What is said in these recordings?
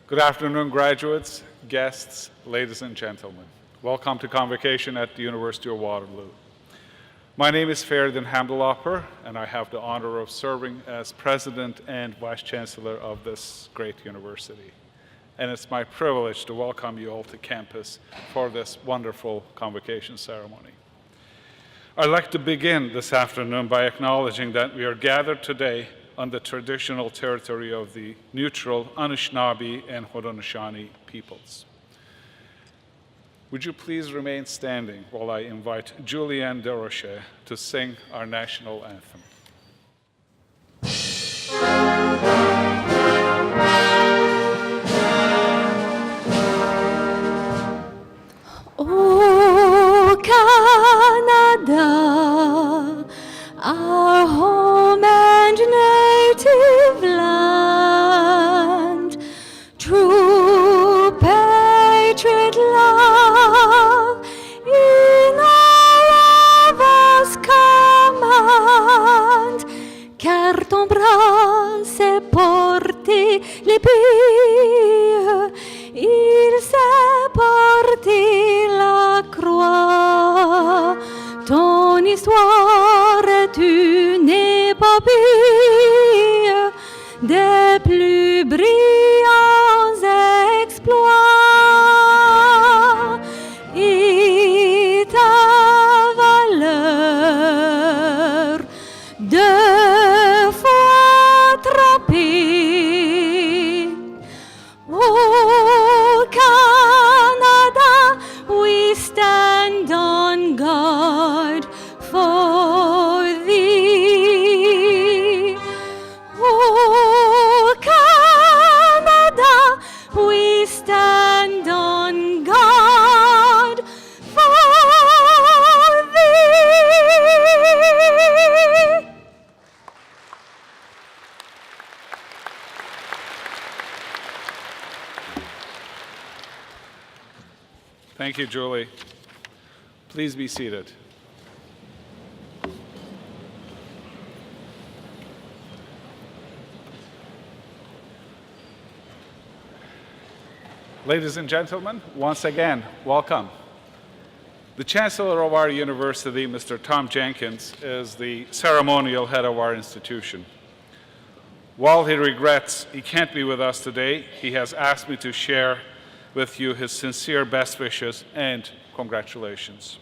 Good afternoon, graduates, guests, ladies and gentlemen. Welcome to Convocation at the University of Waterloo. My name is Feridun Hamdulahpur, and I have the honor of serving as President and Vice Chancellor of this great university. And it's my privilege to welcome you all to campus for this wonderful convocation ceremony. I'd like to begin this afternoon by acknowledging that we are gathered today on the traditional territory of the neutral Anishinaabe and Haudenosaunee peoples. Would you please remain standing while I invite Julianne Desrochers to sing our national anthem. Oh, Canada, our home and native land, true patriot love in all of us command, car ton bras s'est porté les pays, il s'est porté la croix, ton histoire est une épopée des plus brillants exploits et ta valeur deux fois trompée. Oh Canada, we stand on guard for thee. Oh Canada, we stand on guard for thee. Thank you, Julie. Please be seated. Ladies and gentlemen, once again, welcome. The Chancellor of our university, Mr. Tom Jenkins, is the ceremonial head of our institution. While he regrets he can't be with us today, he has asked me to share with you his sincere best wishes and congratulations.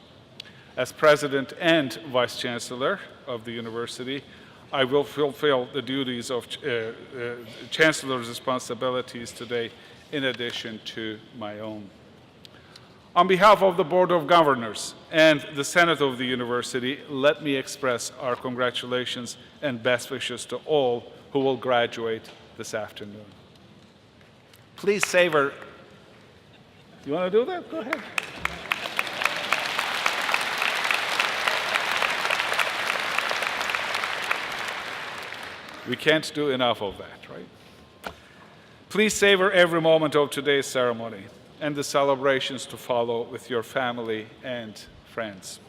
As President and Vice Chancellor of the university, I will fulfill the duties of Chancellor's responsibilities today in addition to my own. On behalf of the Board of Governors and the Senate of the university, let me express our congratulations and best wishes to all who will graduate this afternoon. Please savor. You want to do that? Go ahead. We can't do enough of that, right? Please savor every moment of today's ceremony and the celebrations to follow with your family and friends.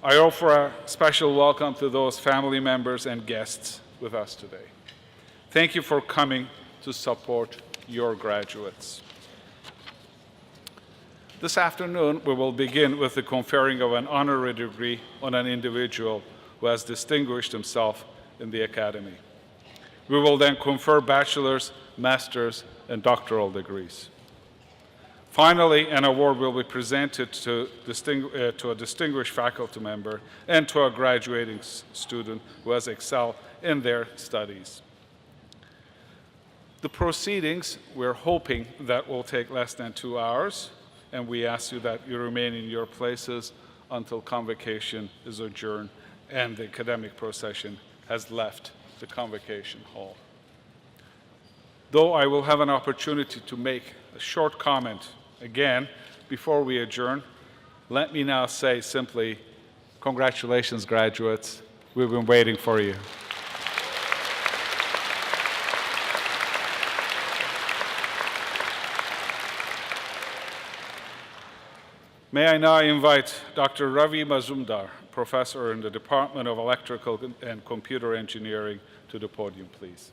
I offer a special welcome to those family members and guests with us today. Thank you for coming to support your graduates. This afternoon, we will begin with the conferring of an honorary degree on an individual who has distinguished himself in the academy. We will then confer bachelor's, master's, and doctoral degrees. Finally, an award will be presented to a distinguished faculty member and to a graduating student who has excelled in their studies. The proceedings, we're hoping that will take less than 2 hours, and we ask you that you remain in your places until convocation is adjourned and the academic procession has left the convocation hall. Though I will have an opportunity to make a short comment again before we adjourn, let me now say simply, congratulations, graduates. We've been waiting for you. May I now invite Dr. Ravi Mazumdar, professor in the Department of Electrical and Computer Engineering, to the podium, please.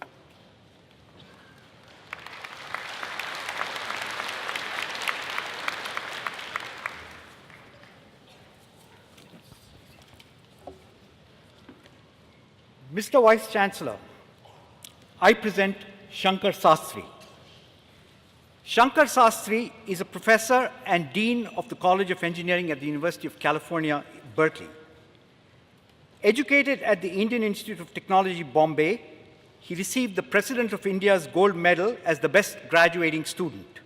Mr. Vice Chancellor, I present Shankar Sastry. Shankar Sastry is a professor and dean of the College of Engineering at the University of California, Berkeley. Educated at the Indian Institute of Technology, Bombay, he received the President of India's Gold Medal as the best graduating student.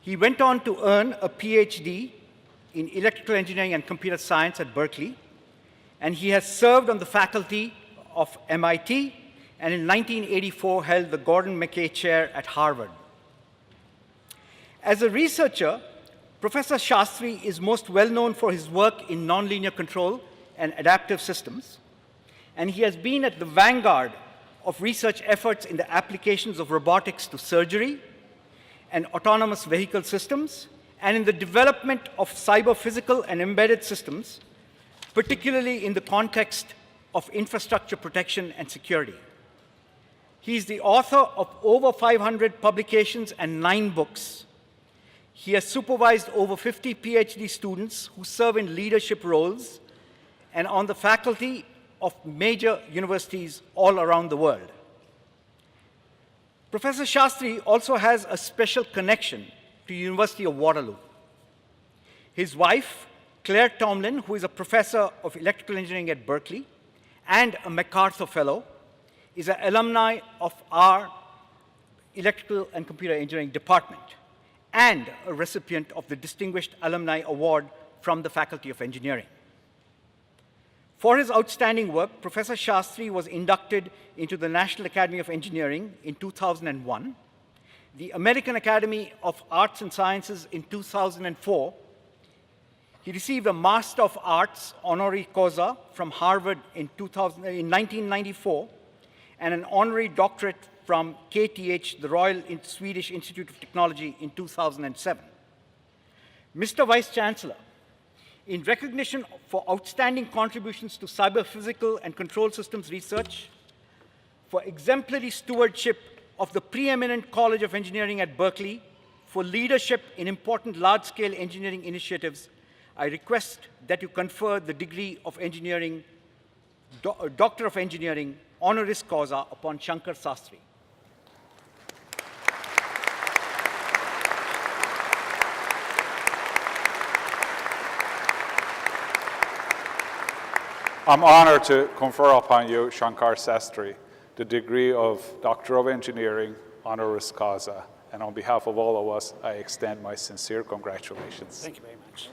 He went on to earn a PhD in Electrical Engineering and Computer Science at Berkeley, and he has served on the faculty of MIT, and in 1984 held the Gordon McKay Chair at Harvard. As a researcher, Professor Shastry is most well known for his work in nonlinear control and adaptive systems, and he has been at the vanguard of research efforts in the applications of robotics to surgery and autonomous vehicle systems, and in the development of cyber-physical and embedded systems, particularly in the context of infrastructure protection and security. He is the author of over 500 publications and 9 books. He has supervised over 50 PhD students who serve in leadership roles and on the faculty of major universities all around the world. Professor Shastry also has a special connection to University of Waterloo. His wife, Claire Tomlin, who is a professor of electrical engineering at Berkeley and a MacArthur Fellow, is an alumni of our Electrical and Computer Engineering department and a recipient of the Distinguished Alumni Award from the Faculty of Engineering. For his outstanding work, Professor Shastry was inducted into the National Academy of Engineering in 2001, the American Academy of Arts and Sciences in 2004. He received a Master of Arts honorary causa from Harvard in 1994 and an honorary doctorate from KTH, the Royal Swedish Institute of Technology, in 2007. Mr. Vice Chancellor, in recognition for outstanding contributions to cyber-physical and control systems research, for exemplary stewardship of the preeminent College of Engineering at Berkeley, for leadership in important large-scale engineering initiatives, I request that you confer the degree of engineering, Doctor of Engineering, honoris causa upon Shankar Sastry. I'm honored to confer upon you, Shankar Sastry, the degree of Doctor of Engineering, honoris causa. And on behalf of all of us, I extend my sincere congratulations. Thank you very much.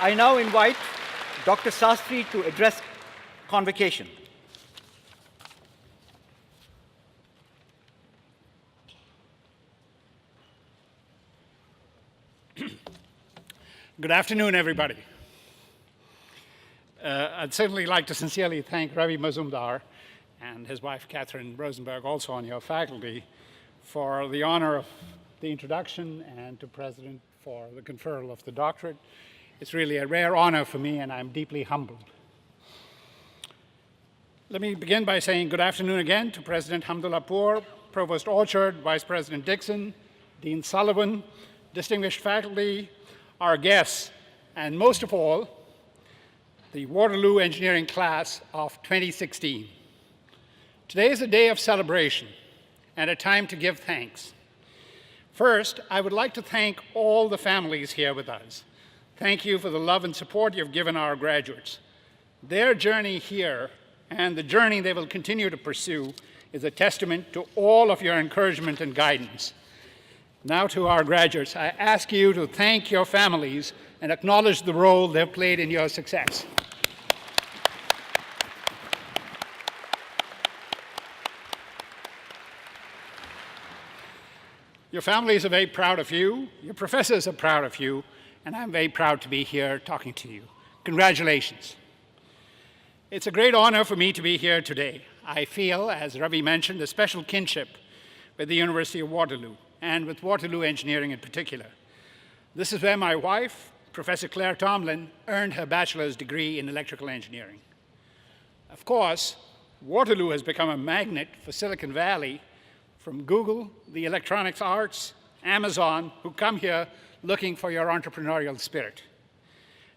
I now invite Dr. Sastry to address Convocation. Good afternoon, everybody. I'd certainly like to sincerely thank Ravi Mazumdar and his wife, Catherine Rosenberg, also on your faculty, for the honor of the introduction, and to President for the conferral of the doctorate. It's really a rare honor for me, and I'm deeply humbled. Let me begin by saying good afternoon again to President Hamdullahpur, Provost Orchard, Vice President Dixon, Dean Sullivan, distinguished faculty, our guests, and most of all, the Waterloo Engineering class of 2016. Today is a day of celebration and a time to give thanks. First, I would like to thank all the families here with us. Thank you for the love and support you've given our graduates. Their journey here and the journey they will continue to pursue is a testament to all of your encouragement and guidance. Now to our graduates, I ask you to thank your families and acknowledge the role they've played in your success. Your families are very proud of you, your professors are proud of you, and I'm very proud to be here talking to you. Congratulations. It's a great honor for me to be here today. I feel, as Ravi mentioned, a special kinship with the University of Waterloo, and with Waterloo Engineering in particular. This is where my wife, Professor Claire Tomlin, earned her bachelor's degree in electrical engineering. Of course, Waterloo has become a magnet for Silicon Valley, from Google, the electronics arts, Amazon, who come here looking for your entrepreneurial spirit.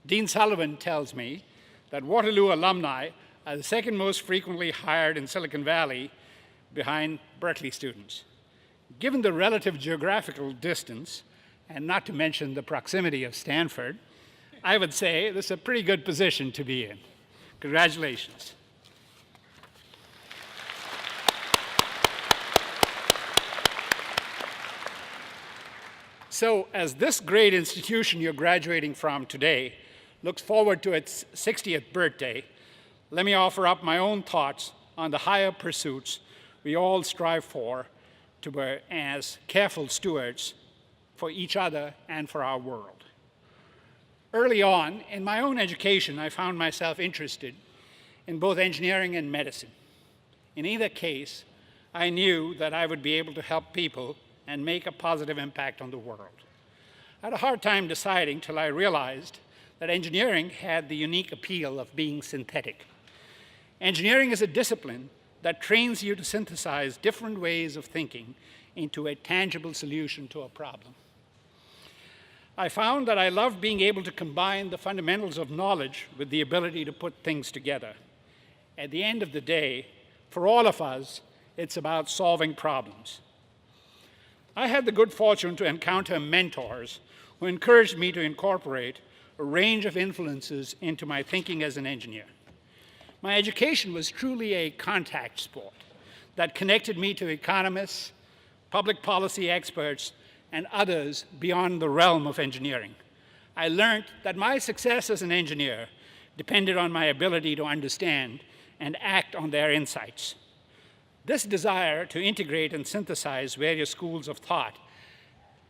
Dean Sullivan tells me that Waterloo alumni are the second most frequently hired in Silicon Valley behind Berkeley students. Given the relative geographical distance, and not to mention the proximity of Stanford, I would say this is a pretty good position to be in. Congratulations. So, as this great institution you're graduating from today looks forward to its 60th birthday, let me offer up my own thoughts on the higher pursuits we all strive for to be as careful stewards for each other and for our world. Early on, in my own education, I found myself interested in both engineering and medicine. In either case, I knew that I would be able to help people and make a positive impact on the world. I had a hard time deciding till I realized that engineering had the unique appeal of being synthetic. Engineering is a discipline that trains you to synthesize different ways of thinking into a tangible solution to a problem. I found that I loved being able to combine the fundamentals of knowledge with the ability to put things together. At the end of the day, for all of us, it's about solving problems. I had the good fortune to encounter mentors who encouraged me to incorporate a range of influences into my thinking as an engineer. My education was truly a contact sport that connected me to economists, public policy experts, and others beyond the realm of engineering. I learned that my success as an engineer depended on my ability to understand and act on their insights. This desire to integrate and synthesize various schools of thought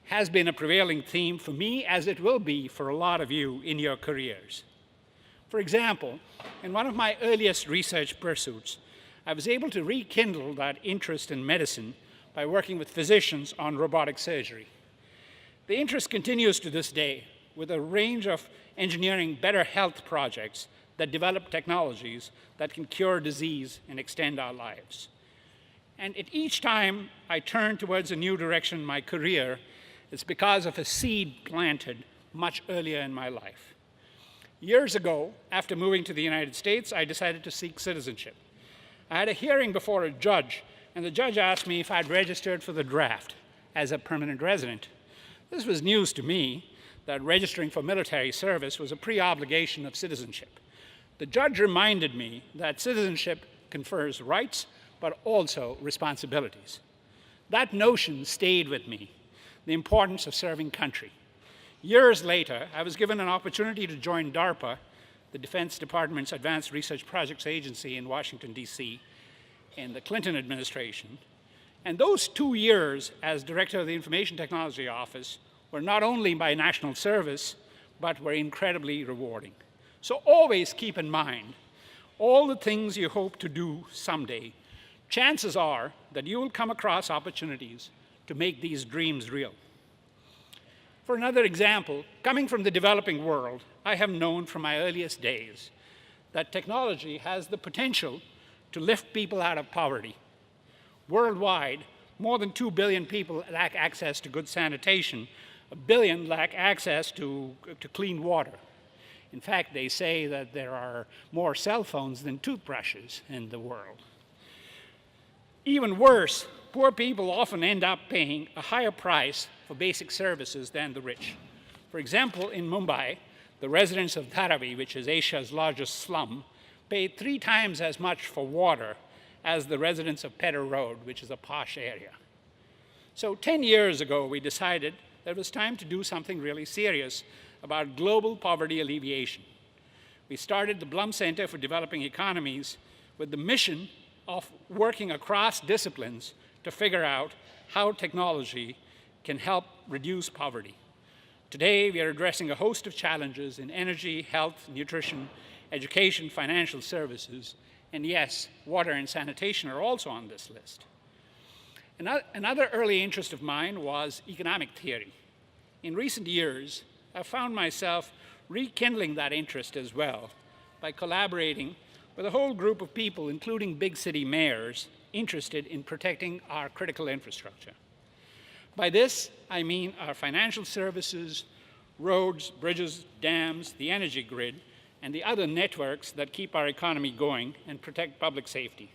has been a prevailing theme for me, as it will be for a lot of you in your careers. For example, in one of my earliest research pursuits, I was able to rekindle that interest in medicine by working with physicians on robotic surgery. The interest continues to this day with a range of engineering better health projects that develop technologies that can cure disease and extend our lives. And at each time I turn towards a new direction in my career, it's because of a seed planted much earlier in my life. Years ago, after moving to the United States, I decided to seek citizenship. I had a hearing before a judge, and the judge asked me if I'd registered for the draft as a permanent resident. This was news to me, that registering for military service was a pre-obligation of citizenship. The judge reminded me that citizenship confers rights, but also responsibilities. That notion stayed with me, the importance of serving country. Years later, I was given an opportunity to join DARPA, the Defense Department's Advanced Research Projects Agency in Washington, D.C., in the Clinton administration. And those 2 years as director of the Information Technology Office were not only by national service, but were incredibly rewarding. So always keep in mind all the things you hope to do someday. Chances are that you will come across opportunities to make these dreams real. For another example, coming from the developing world, I have known from my earliest days that technology has the potential to lift people out of poverty. Worldwide, more than 2 billion people lack access to good sanitation. 1 billion lack access to clean water. In fact, they say that there are more cell phones than toothbrushes in the world. Even worse, poor people often end up paying a higher price for basic services than the rich. For example, in Mumbai, the residents of Dharavi, which is Asia's largest slum, pay 3 times as much for water as the residents of Pedder Road, which is a posh area. So 10 years ago, we decided that it was time to do something really serious about global poverty alleviation. We started the Blum Center for Developing Economies with the mission of working across disciplines to figure out how technology can help reduce poverty. Today, we are addressing a host of challenges in energy, health, nutrition, education, financial services, and yes, water and sanitation are also on this list. Another early interest of mine was economic theory. In recent years, I've found myself rekindling that interest as well by collaborating with a whole group of people, including big city mayors, interested in protecting our critical infrastructure. By this, I mean our financial services, roads, bridges, dams, the energy grid, and the other networks that keep our economy going and protect public safety.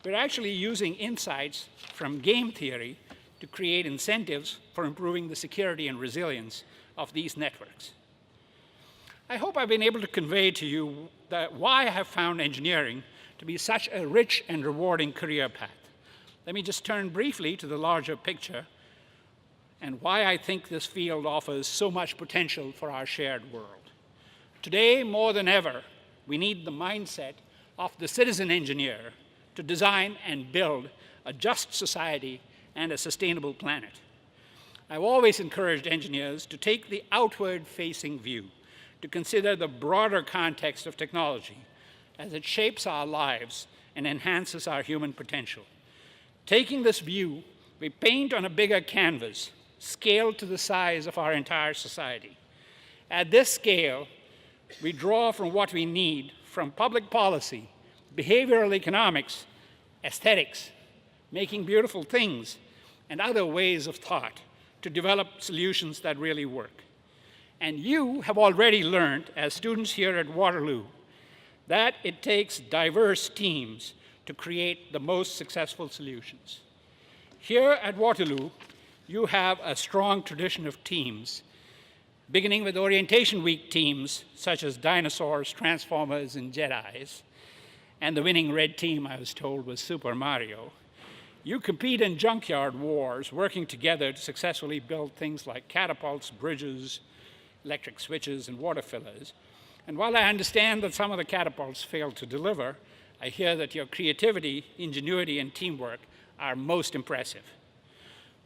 We're actually using insights from game theory to create incentives for improving the security and resilience of these networks. I hope I've been able to convey to you that why I have found engineering to be such a rich and rewarding career path. Let me just turn briefly to the larger picture and why I think this field offers so much potential for our shared world. Today, more than ever, we need the mindset of the citizen engineer to design and build a just society and a sustainable planet. I've always encouraged engineers to take the outward-facing view, to consider the broader context of technology as it shapes our lives and enhances our human potential. Taking this view, we paint on a bigger canvas, scaled to the size of our entire society. At this scale, we draw from what we need from public policy, behavioral economics, aesthetics, making beautiful things, and other ways of thought to develop solutions that really work. And you have already learned, as students here at Waterloo, that it takes diverse teams to create the most successful solutions. Here at Waterloo, you have a strong tradition of teams, beginning with orientation week teams such as dinosaurs, transformers, and Jedis, and the winning red team, I was told, was Super Mario. You compete in junkyard wars, working together to successfully build things like catapults, bridges, electric switches, and water fillers. And while I understand that some of the catapults failed to deliver, I hear that your creativity, ingenuity, and teamwork are most impressive.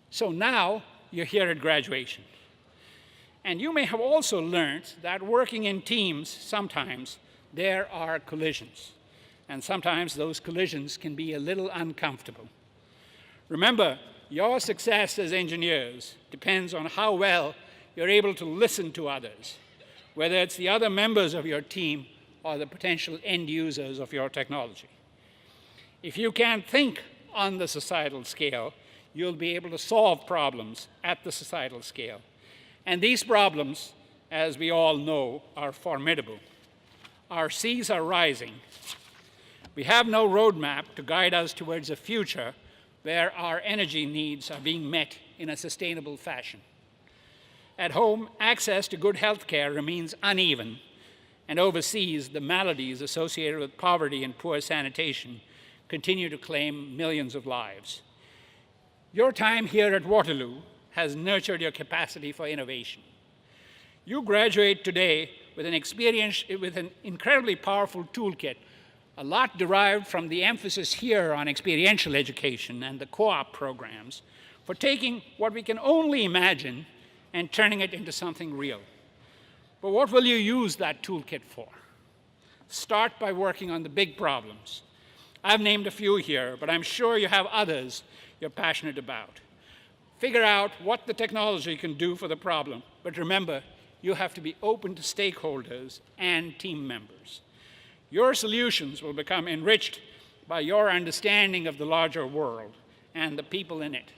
So now you're here at graduation. And you may have also learned that working in teams, sometimes there are collisions. And sometimes those collisions can be a little uncomfortable. Remember, your success as engineers depends on how well you're able to listen to others, whether it's the other members of your team or the potential end users of your technology. If you can think on the societal scale, you'll be able to solve problems at the societal scale. And these problems, as we all know, are formidable. Our seas are rising. We have no roadmap to guide us towards a future where our energy needs are being met in a sustainable fashion. At home, access to good health care remains uneven, and overseas, the maladies associated with poverty and poor sanitation continue to claim millions of lives. Your time here at Waterloo has nurtured your capacity for innovation. You graduate today with an incredibly powerful toolkit, a lot derived from the emphasis here on experiential education and the co-op programs, for taking what we can only imagine and turning it into something real. But what will you use that toolkit for? Start by working on the big problems. I've named a few here, but I'm sure you have others you're passionate about. Figure out what the technology can do for the problem, but remember, you have to be open to stakeholders and team members. Your solutions will become enriched by your understanding of the larger world and the people in it.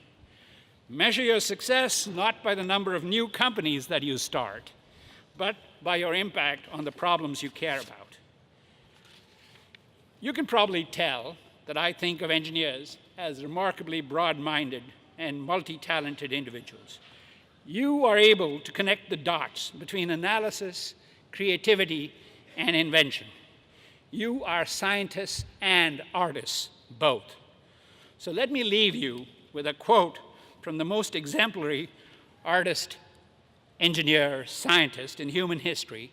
Measure your success not by the number of new companies that you start, but by your impact on the problems you care about. You can probably tell that I think of engineers as remarkably broad-minded and multi-talented individuals. You are able to connect the dots between analysis, creativity, and invention. You are scientists and artists, both. So let me leave you with a quote from the most exemplary artist, engineer, scientist in human history,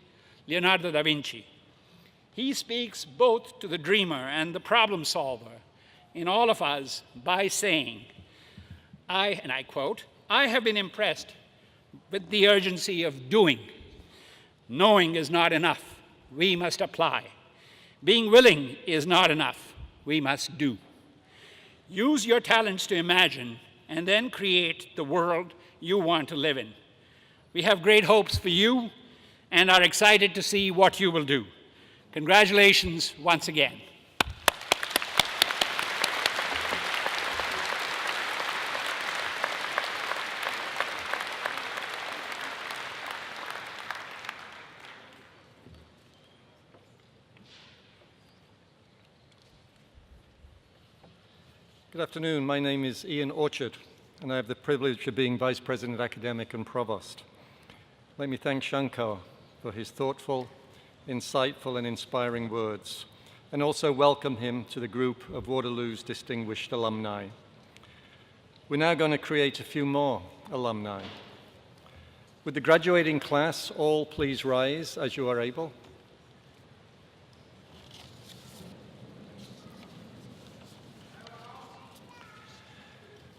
Leonardo da Vinci. He speaks both to the dreamer and the problem solver in all of us by saying, and I quote, I have been impressed with the urgency of doing. Knowing is not enough. We must apply. Being willing is not enough. We must do. Use your talents to imagine and then create the world you want to live in. We have great hopes for you and are excited to see what you will do. Congratulations once again. Good afternoon. My name is Ian Orchard, and I have the privilege of being Vice President Academic and Provost. Let me thank Shankar for his thoughtful, insightful, and inspiring words, and also welcome him to the group of Waterloo's distinguished alumni. We're now going to create a few more alumni. Would the graduating class all please rise as you are able?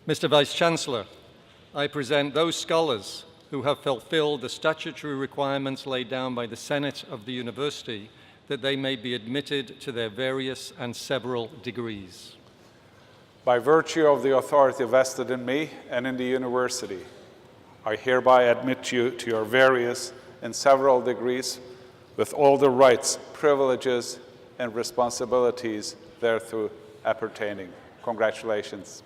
Mr. Vice-Chancellor, I present those scholars who have fulfilled the statutory requirements laid down by the Senate of the University that they may be admitted to their various and several degrees. By virtue of the authority vested in me and in the University, I hereby admit you to your various and several degrees with all the rights, privileges, and responsibilities thereto appertaining. Congratulations.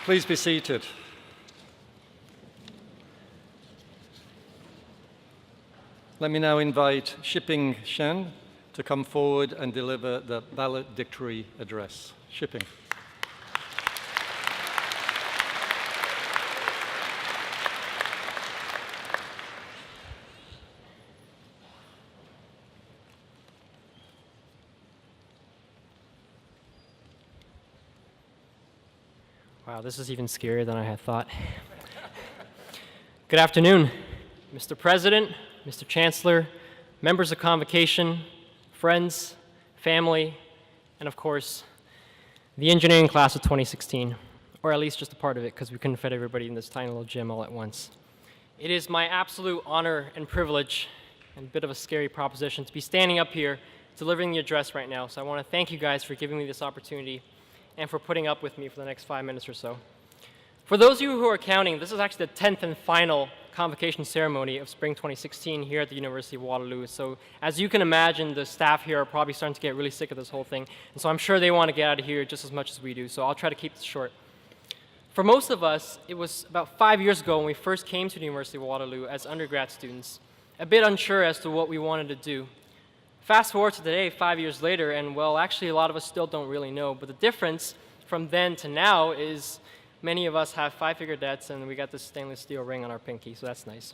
Please be seated. Let me now invite Shipping Shen to come forward and deliver the Valedictory address. Shipping. Wow, this is even scarier than I had thought. Good afternoon, Mr. President, Mr. Chancellor, members of Convocation, friends, family, and of course, the engineering class of 2016, or at least just a part of it, because we couldn't fit everybody in this tiny little gym all at once. It is my absolute honor and privilege, and a bit of a scary proposition, to be standing up here delivering the address right now. So I want to thank you guys for giving me this opportunity and for putting up with me for the next 5 minutes or so. For those of you who are counting, this is actually the 10th and final convocation ceremony of spring 2016 here at the University of Waterloo. So as you can imagine, the staff here are probably starting to get really sick of this whole thing. And so I'm sure they want to get out of here just as much as we do. So I'll try to keep this short. For most of us, it was about 5 years ago when we first came to the University of Waterloo as undergrad students, a bit unsure as to what we wanted to do. Fast forward to today, 5 years later, and well, actually a lot of us still don't really know, but the difference from then to now is many of us have five-figure debts and we got this stainless steel ring on our pinky, so that's nice.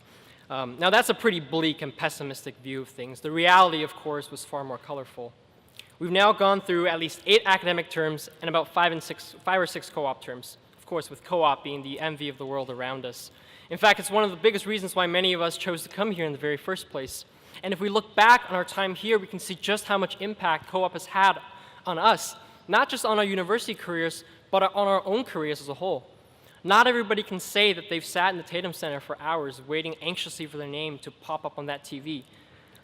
Now that's a pretty bleak and pessimistic view of things. The reality, of course, was far more colorful. We've now gone through at least 8 academic terms and about 5 or 6 co-op terms, of course with co-op being the envy of the world around us. In fact, it's one of the biggest reasons why many of us chose to come here in the very first place. And if we look back on our time here, we can see just how much impact co-op has had on us, not just on our university careers, but on our own careers as a whole. Not everybody can say that they've sat in the Tatum Center for hours waiting anxiously for their name to pop up on that TV.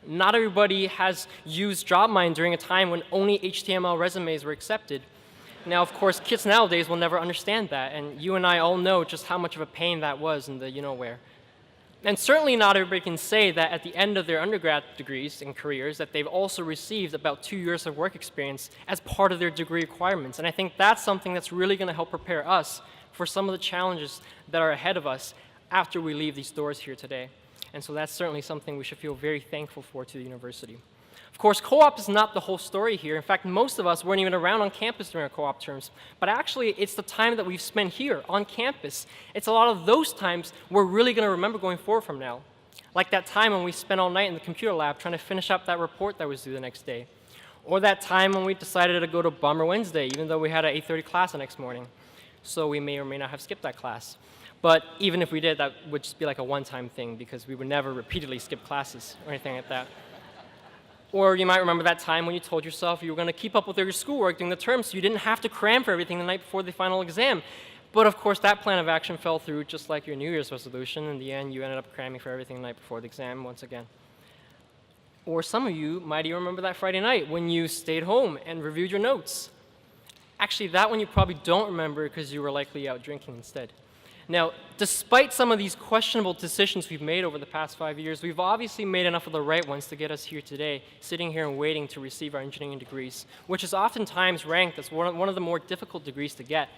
Not everybody has used JobMine during a time when only HTML resumes were accepted. Now, of course, kids nowadays will never understand that, and you and I all know just how much of a pain that was in the you-know-where. And certainly not everybody can say that at the end of their undergrad degrees and careers that they've also received about 2 years of work experience as part of their degree requirements. And I think that's something that's really going to help prepare us for some of the challenges that are ahead of us after we leave these doors here today. And so that's certainly something we should feel very thankful for to the university. Of course, co-op is not the whole story here. In fact, most of us weren't even around on campus during our co-op terms. But actually, it's the time that we've spent here on campus. It's a lot of those times we're really going to remember going forward from now. Like that time when we spent all night in the computer lab trying to finish up that report that was due the next day. Or that time when we decided to go to Bummer Wednesday, even though we had an 8:30 class the next morning. So we may or may not have skipped that class. But even if we did, that would just be like a one-time thing because we would never repeatedly skip classes or anything like that. Or you might remember that time when you told yourself you were going to keep up with your schoolwork during the term so you didn't have to cram for everything the night before the final exam. But of course, that plan of action fell through just like your New Year's resolution. In the end, you ended up cramming for everything the night before the exam once again. Or some of you might even remember that Friday night when you stayed home and reviewed your notes. Actually, that one you probably don't remember because you were likely out drinking instead. Now, despite some of these questionable decisions we've made over the past 5 years, we've obviously made enough of the right ones to get us here today, sitting here and waiting to receive our engineering degrees, which is oftentimes ranked as one of the more difficult degrees to get.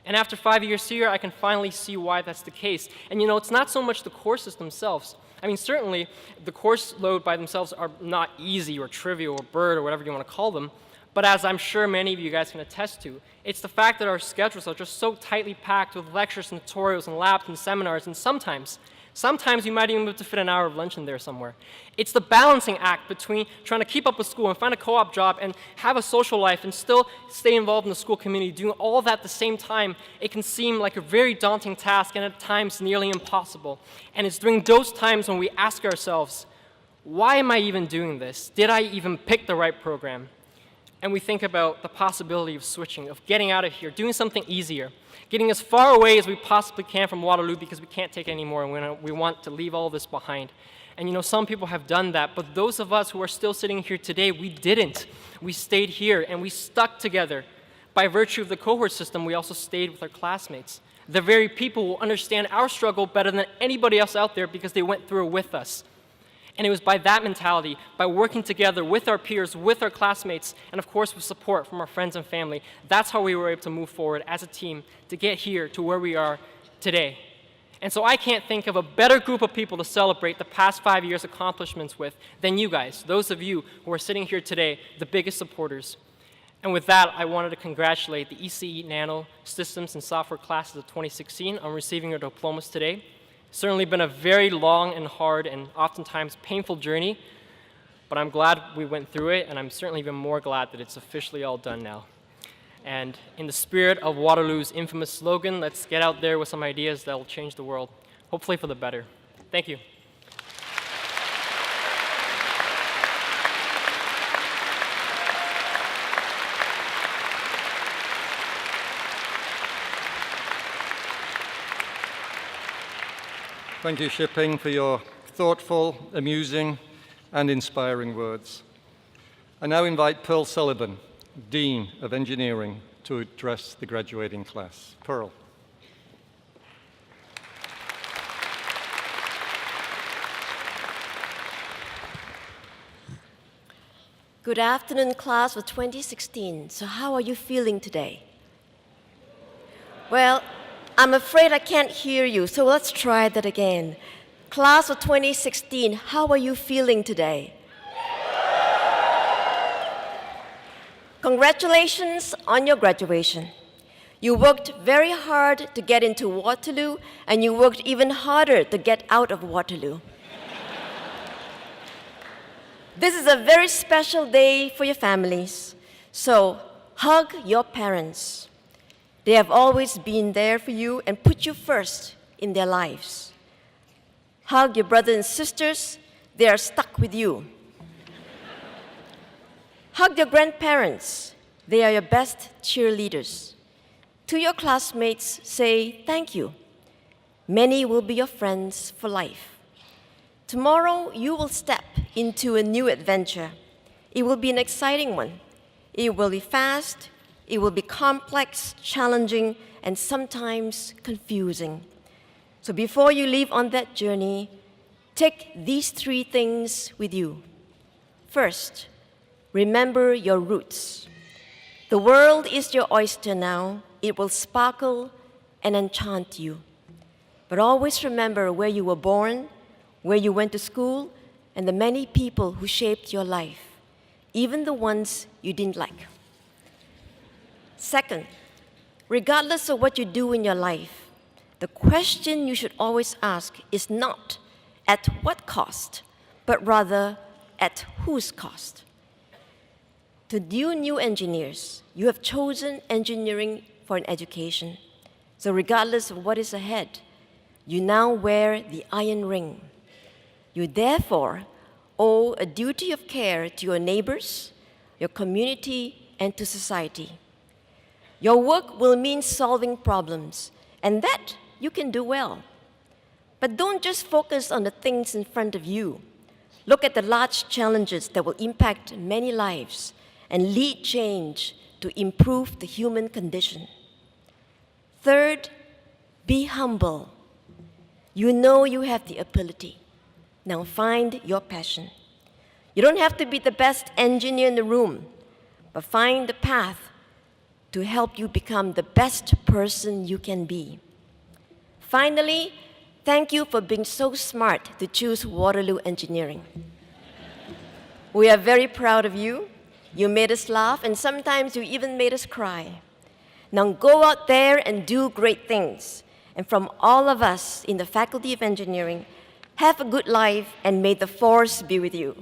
And after 5 years here, I can finally see why that's the case. And you know, it's not so much the courses themselves. I mean, certainly, the course load by themselves are not easy or trivial or bird or whatever you want to call them. But as I'm sure many of you guys can attest to, it's the fact that our schedules are just so tightly packed with lectures and tutorials and labs and seminars, and sometimes you might even have to fit an hour of lunch in there somewhere. It's the balancing act between trying to keep up with school and find a co-op job and have a social life and still stay involved in the school community. Doing all that at the same time, it can seem like a very daunting task and at times nearly impossible. And it's during those times when we ask ourselves, why am I even doing this? Did I even pick the right program? And we think about the possibility of switching, of getting out of here, doing something easier, getting as far away as we possibly can from Waterloo because we can't take it anymore and we want to leave all this behind. And you know, some people have done that, but those of us who are still sitting here today, we didn't. We stayed here and we stuck together. By virtue of the cohort system, we also stayed with our classmates, the very people who understand our struggle better than anybody else out there because they went through it with us. And it was by that mentality, by working together with our peers, with our classmates, and of course with support from our friends and family, that's how we were able to move forward as a team to get here to where we are today. And so I can't think of a better group of people to celebrate the past 5 years' accomplishments with than you guys, those of you who are sitting here today, the biggest supporters. And with that, I wanted to congratulate the ECE Nano Systems and Software classes of 2016 on receiving your diplomas today. Certainly been a very long and hard and oftentimes painful journey, but I'm glad we went through it, and I'm certainly even more glad that it's officially all done now. And in the spirit of Waterloo's infamous slogan, let's get out there with some ideas that will change the world, hopefully for the better. Thank you. Thank you, Shiping, for your thoughtful, amusing, and inspiring words. I now invite Pearl Sullivan, Dean of Engineering, to address the graduating class. Pearl. Good afternoon, class of 2016. So how are you feeling today? Well, I'm afraid I can't hear you, so let's try that again. Class of 2016, how are you feeling today? Congratulations on your graduation. You worked very hard to get into Waterloo, and you worked even harder to get out of Waterloo. This is a very special day for your families, so hug your parents. They have always been there for you and put you first in their lives. Hug your brothers and sisters. They are stuck with you. Hug your grandparents. They are your best cheerleaders. To your classmates, say thank you. Many will be your friends for life. Tomorrow, you will step into a new adventure. It will be an exciting one. It will be fast. It will be complex, challenging, and sometimes confusing. So before you leave on that journey, take these 3 things with you. First, remember your roots. The world is your oyster now. It will sparkle and enchant you. But always remember where you were born, where you went to school, and the many people who shaped your life, even the ones you didn't like. Second, regardless of what you do in your life, the question you should always ask is not at what cost, but rather at whose cost. To you new engineers, you have chosen engineering for an education. So regardless of what is ahead, you now wear the iron ring. You therefore owe a duty of care to your neighbors, your community, and to society. Your work will mean solving problems, and that you can do well. But don't just focus on the things in front of you. Look at the large challenges that will impact many lives and lead change to improve the human condition. Third, be humble. You know you have the ability. Now find your passion. You don't have to be the best engineer in the room, but find the path to help you become the best person you can be. Finally, thank you for being so smart to choose Waterloo Engineering. We are very proud of you. You made us laugh, and sometimes you even made us cry. Now go out there and do great things. And from all of us in the Faculty of Engineering, have a good life, and may the force be with you.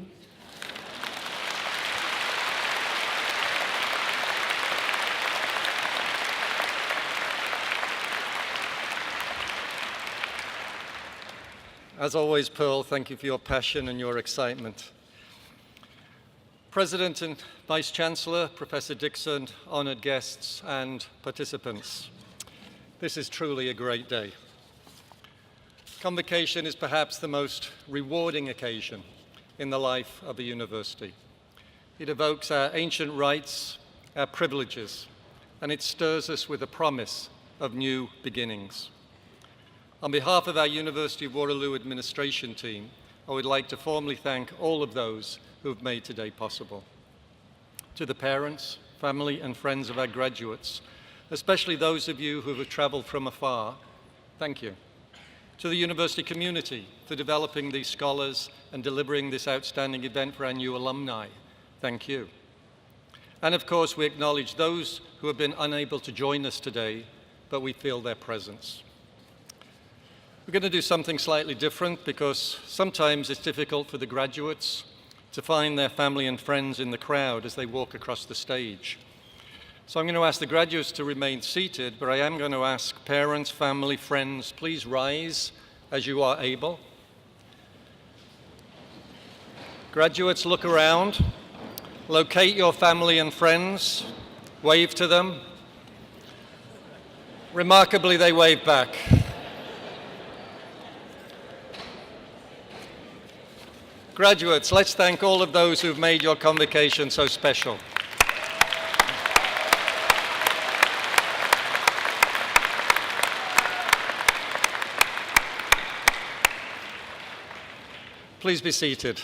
As always, Pearl, thank you for your passion and your excitement. President and Vice Chancellor, Professor Dixon, honored guests and participants. This is truly a great day. Convocation is perhaps the most rewarding occasion in the life of a university. It evokes our ancient rights, our privileges, and it stirs us with a promise of new beginnings. On behalf of our University of Waterloo administration team, I would like to formally thank all of those who have made today possible. To the parents, family, and friends of our graduates, especially those of you who have traveled from afar, thank you. To the university community for developing these scholars and delivering this outstanding event for our new alumni, thank you. And of course, we acknowledge those who have been unable to join us today, but we feel their presence. We're going to do something slightly different because sometimes it's difficult for the graduates to find their family and friends in the crowd as they walk across the stage. So I'm going to ask the graduates to remain seated, but I am going to ask parents, family, friends, please rise as you are able. Graduates, look around. Locate your family and friends. Wave to them. Remarkably, they wave back. Graduates, let's thank all of those who've made your convocation so special. Please be seated.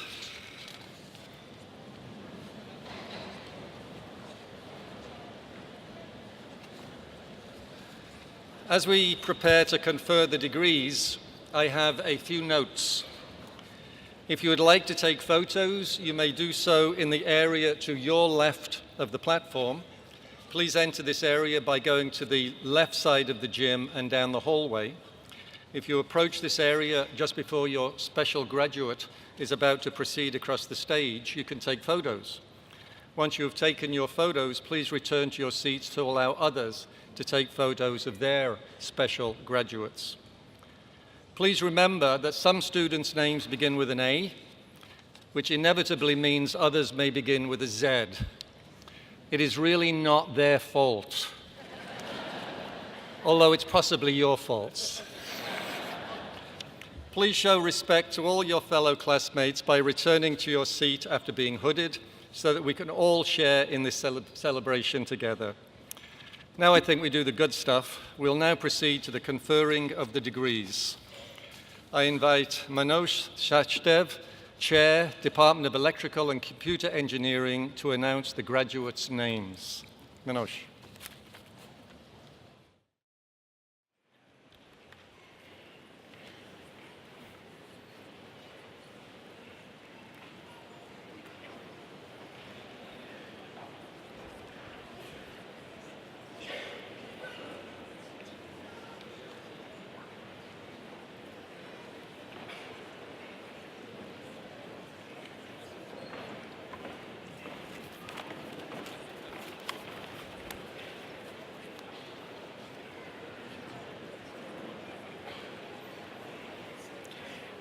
As we prepare to confer the degrees, I have a few notes. If you would like to take photos, you may do so in the area to your left of the platform. Please enter this area by going to the left side of the gym and down the hallway. If you approach this area just before your special graduate is about to proceed across the stage, you can take photos. Once you have taken your photos, please return to your seats to allow others to take photos of their special graduates. Please remember that some students' names begin with an A, which inevitably means others may begin with a Z. It is really not their fault, although it's possibly your fault. Please show respect to all your fellow classmates by returning to your seat after being hooded so that we can all share in this celebration together. Now I think we do the good stuff. We'll now proceed to the conferring of the degrees. I invite Manoj Sachdev, Chair, Department of Electrical and Computer Engineering, to announce the graduates' names. Manoj.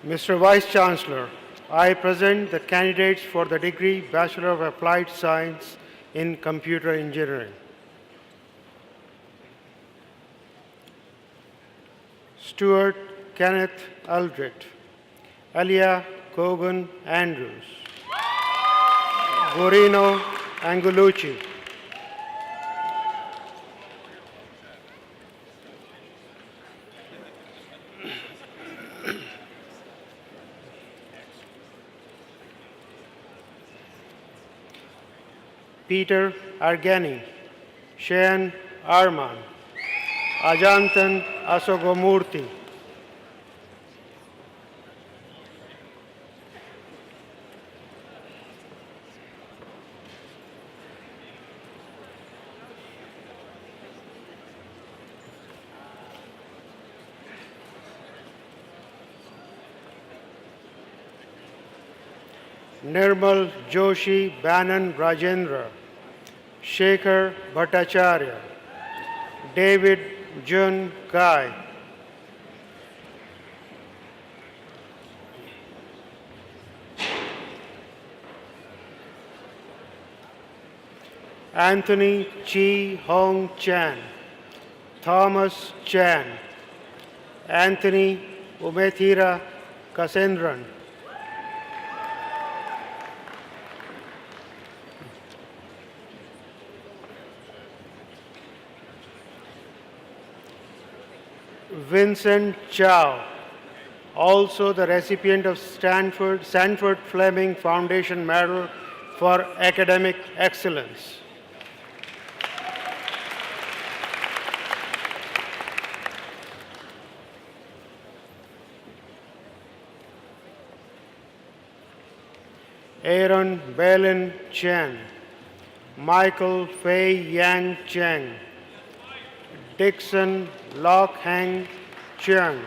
Mr. Vice Chancellor, I present the candidates for the degree Bachelor of Applied Science in Computer Engineering. Stuart Kenneth Aldrich, Alia Kogan Andrews, Gorino Angulucci, Peter Argani, Shayan Arman, Ajantan Asogomurthy, Nirmal Joshi Banan Rajendra, Shekhar Bhattacharya, David Jun Kai, Anthony Chi Hong Chan, Thomas Chan, Anthony Umethira Kasendran, Vincent Chow, also the recipient of Sanford Fleming Foundation Medal for Academic Excellence. Aaron Balin Chen, Michael Fei Yang Cheng, Dixon Lok Hang Chiang,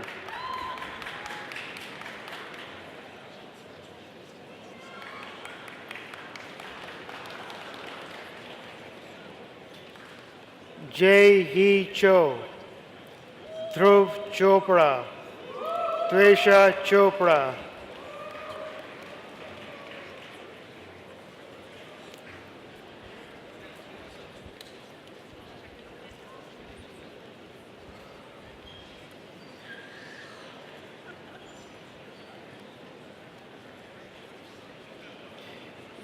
Jae Hee Cho, Dhruv Chopra, Twesha Chopra,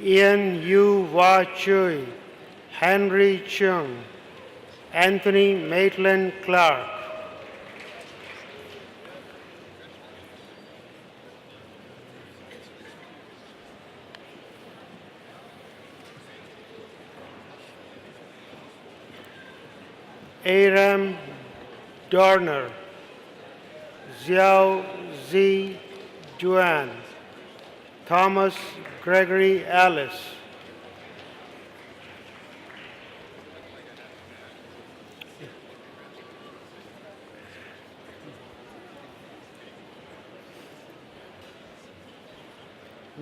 Ian Yu Wa Chui, Henry Chung, Anthony Maitland Clark, Aram Dorner, Xiao Zi Duan, Thomas Gregory Alice,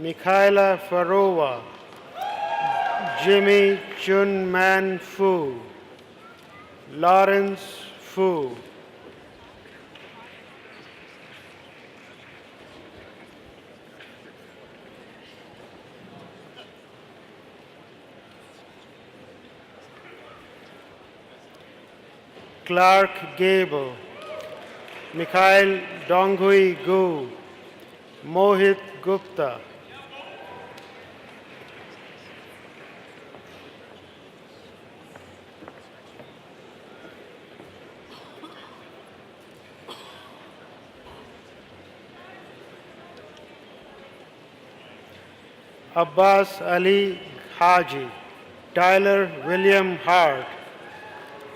Mikhaila Farova, Jimmy Chun Man Fu, Lawrence Fu, Clark Gable, Mikhail Donghui Gu, Mohit Gupta, Abbas Ali Haji, Tyler William Hart,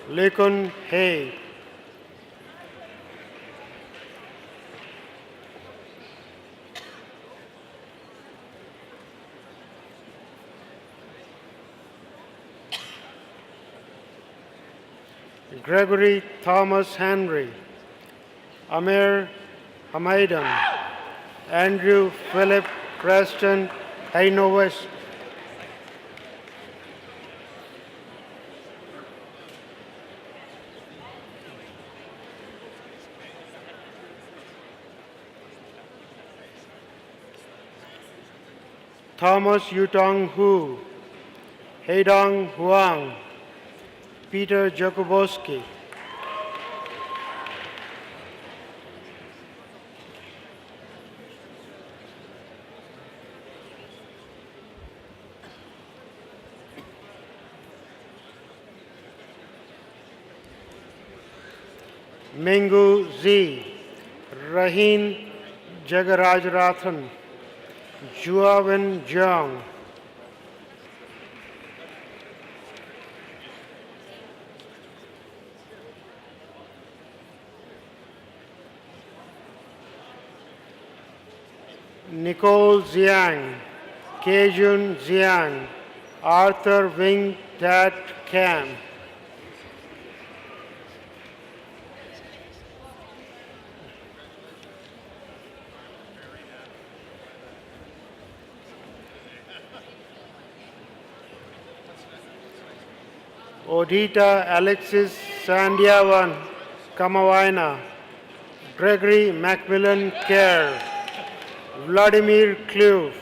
Likun Hay, Gregory Thomas Henry, Amir Hamaidan, Andrew Philip Preston Hainovis, Thomas Yutong Hu, Heidong Huang, Peter Jakubowski, Mingu Z, Raheen Jagarajrathan, Juawen Jiang, Nicole Ziang, Kejun Ziang, Arthur Wing Tat Cam, Odita Alexis Sandiawan Kamawaina, Gregory Macmillan Kerr, Vladimir Kluv,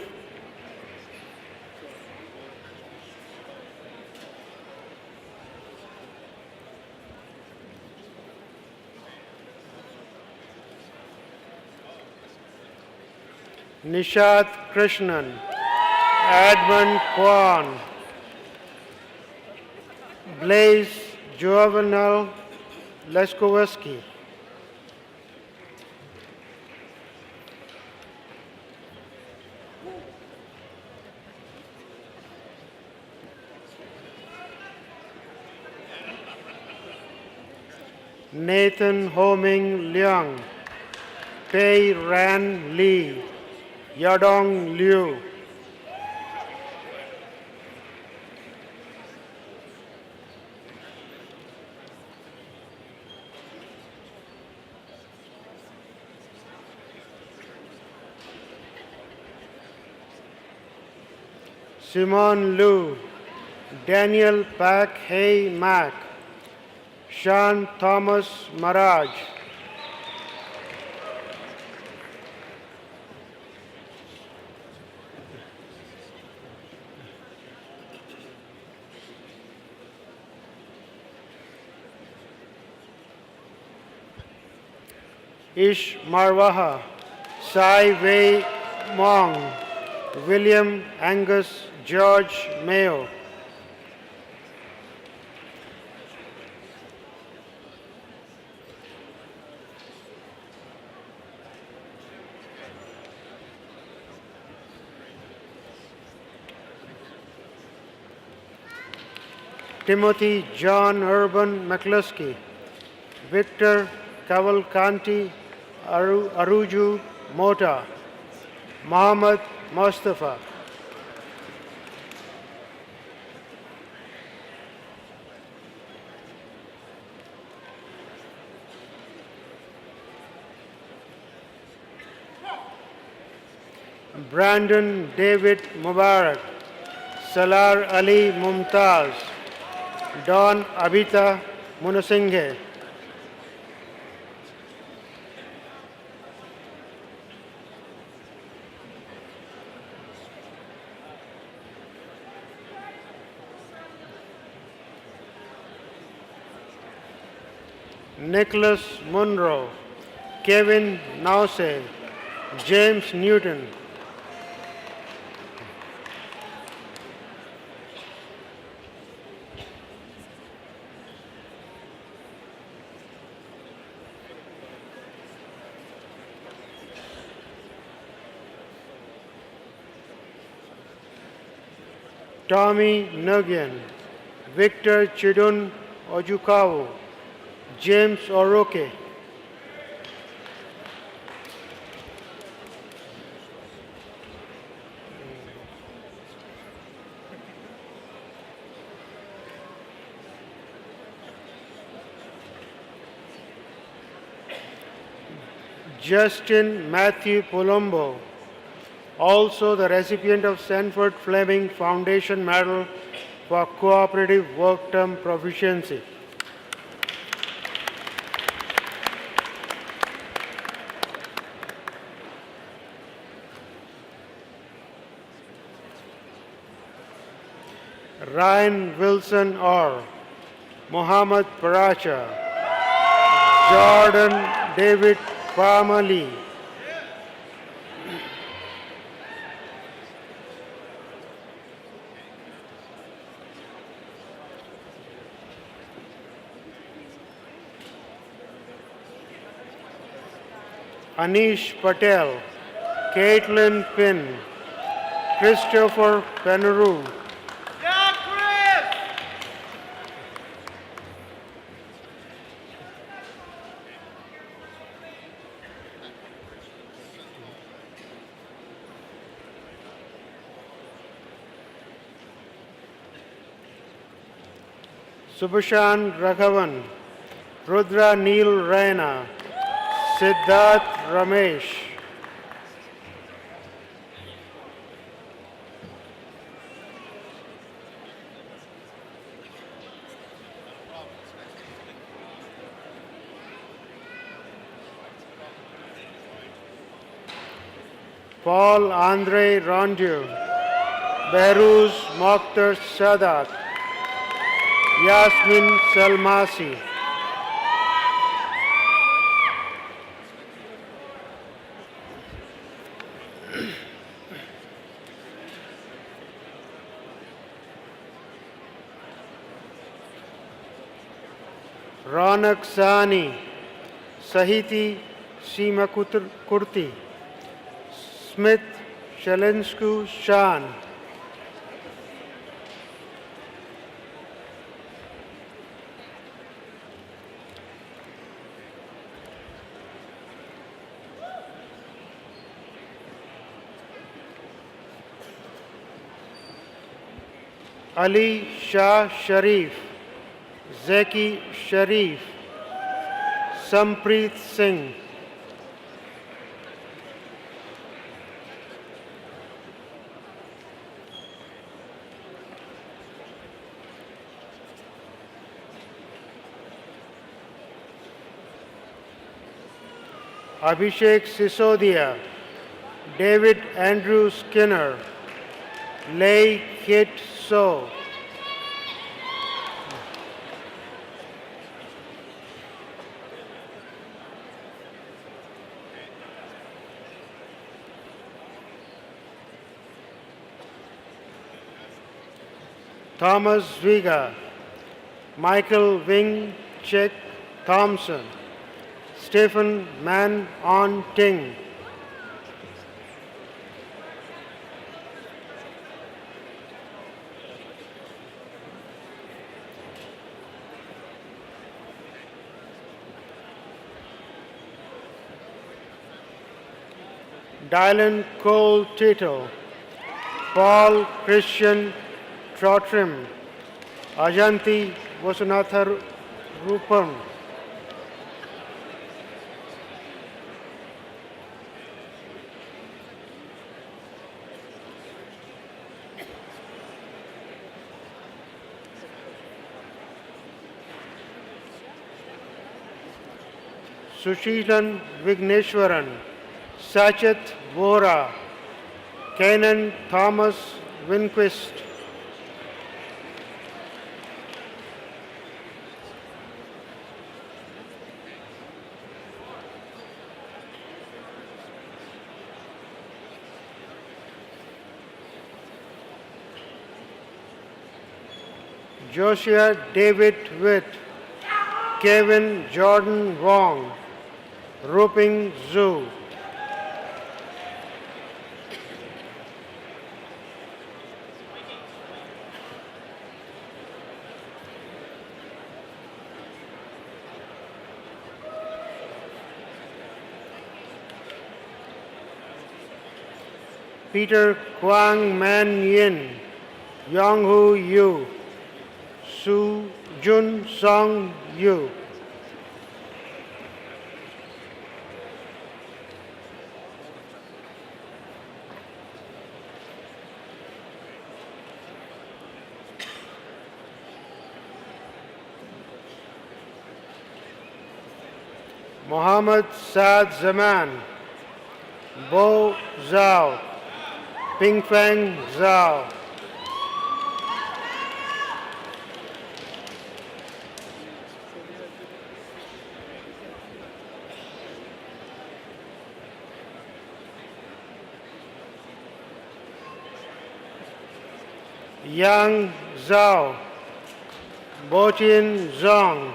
Nishat Krishnan, Edmund Kwan, Blaise Jovenel Leskowski, Nathan Ho-Ming Leung, Pei Ran Lee, Yadong Liu, Simon Liu, Daniel Pak Hay Mack, Sean Thomas Maraj, Ish Marwaha, Sai Wei Mong, William Angus George Mayo, Timothy John Urban McCluskey, Victor Cavalcanti Aruju Mota, Mohammad Mustafa, Brandon David Mubarak, Salar Ali Mumtaz, Don Abita Munasinghe, Nicholas Munro, Kevin Nause, James Newton, Tommy Nugian, Victor Chidun Ojukawu, James Oroke, Justin Matthew Polombo, also the recipient of Sanford Fleming Foundation Medal for Cooperative Work Term Proficiency. Ryan Wilson Orr, Muhammad Paracha, Jordan David Pamali, Anish Patel, Caitlin Pinn, Christopher Penaru, Subhashan Raghavan, Rudra Neil Raina, Siddharth Ramesh, Paul Andre Rondieu, Behruz Mokhtar Sadat, Yasmin Salmasi, Ronak Sani, Sahiti Seema Kurti, Smith Shalensku Shan, Ali Shah Sharif, Zeki Sharif, Sampreet Singh, Abhishek Sisodia, David Andrew Skinner, Lei Kit So, Thomas Viga, Michael Wing Chek Thompson, Stephen Man On Ting, Dylan Cole Tito, Paul Christian Trotrim, Ajanti Vasunatha Rupam, Sushilan Vigneshwaran, Sachet Vora, Kenan Thomas Winquist, Joshua David Witt, Kevin Jordan Wong, Ruping Zhu, Peter Kwang Man Yin, Yonghu Yu, Su Jun Song Yu, Mohammad Saad Zaman, Bo Zhao, Pingfeng Zhao, Yang Zhao, Botian Zhang,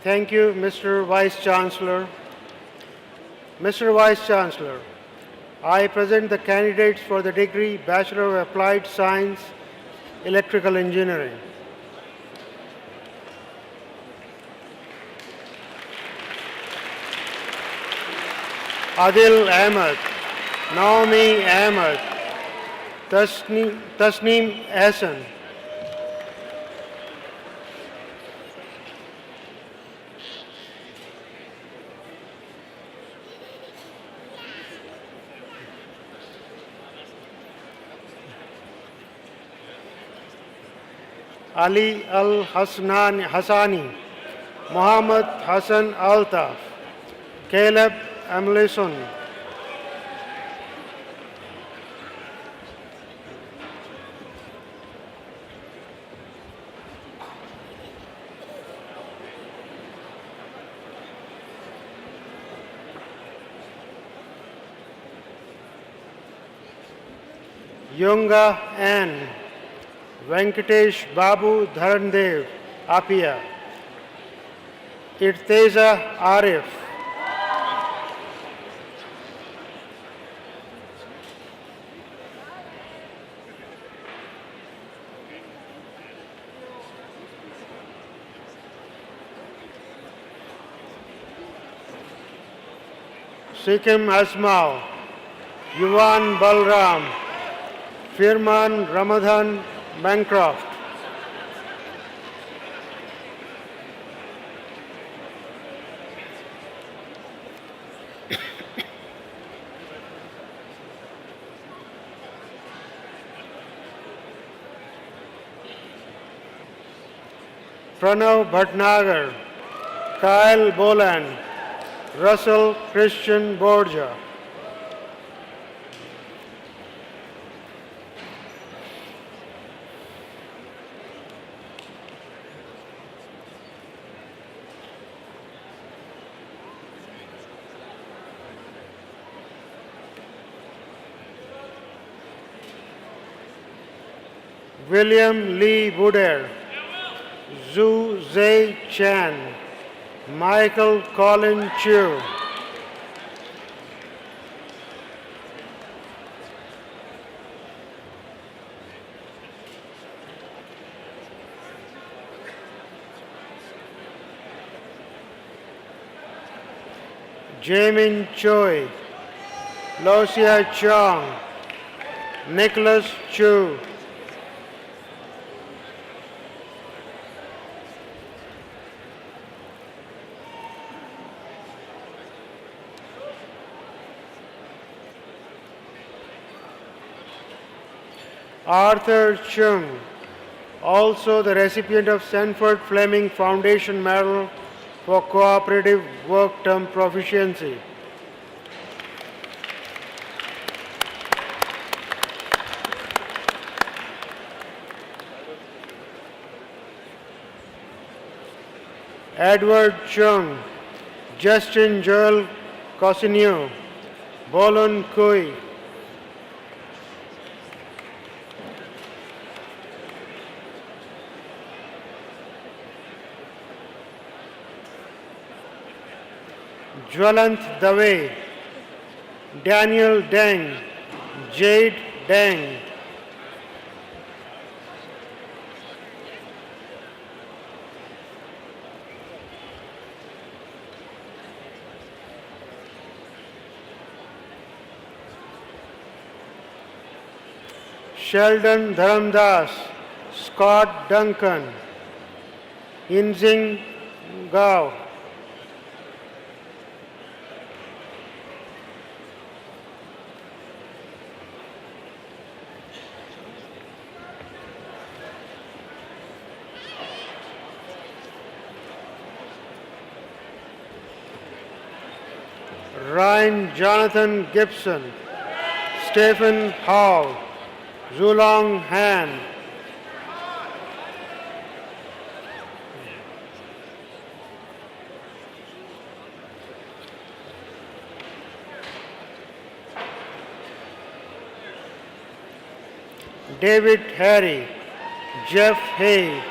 Thank you, Mr. Vice Chancellor. Mr. Vice Chancellor, I present the candidates for the degree Bachelor of Applied Science, Electrical Engineering. Adil Ahmed, Naomi Ahmed, Tasneem Hassan, Ali Al Hassani, Muhammad Hassan Altaf, Caleb Amlison, Yunga Ann, Venkatesh Babu Dharandev, Apia, Irteza Arif, Sikkim Asmao, Yuvan Balram, Firman Ramadhan Bancroft, Pranav Bhatnagar, Kyle Boland, Russell Christian Borja, William Lee Buder, Zhu Zai Chan, Michael Colin Chu, Jamin Choi, Losia Chong, Nicholas Chu, Arthur Chung, also the recipient of Sanford Fleming Foundation Medal for Cooperative Work Term Proficiency. Edward Chung, Justin Joel Cosinio, Bolon Kui, Jwalant Dave, Daniel Deng, Jade Deng, Sheldon Dharamdas, Scott Duncan, Inzing Gao, Brian Jonathan Gibson, Stephen Howe, Zulong Han, David Harry, Jeff Hay,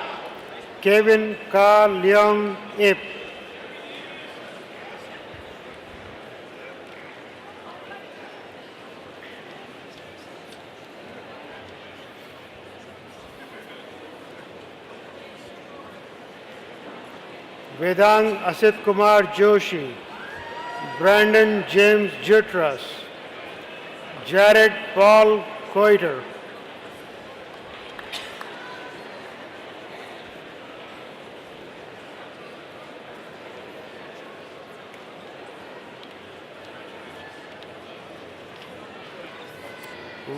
Kevin Ka Leong Ip, Vedang Asit Kumar Joshi, Brandon James Jutras, Jared Paul Coiter,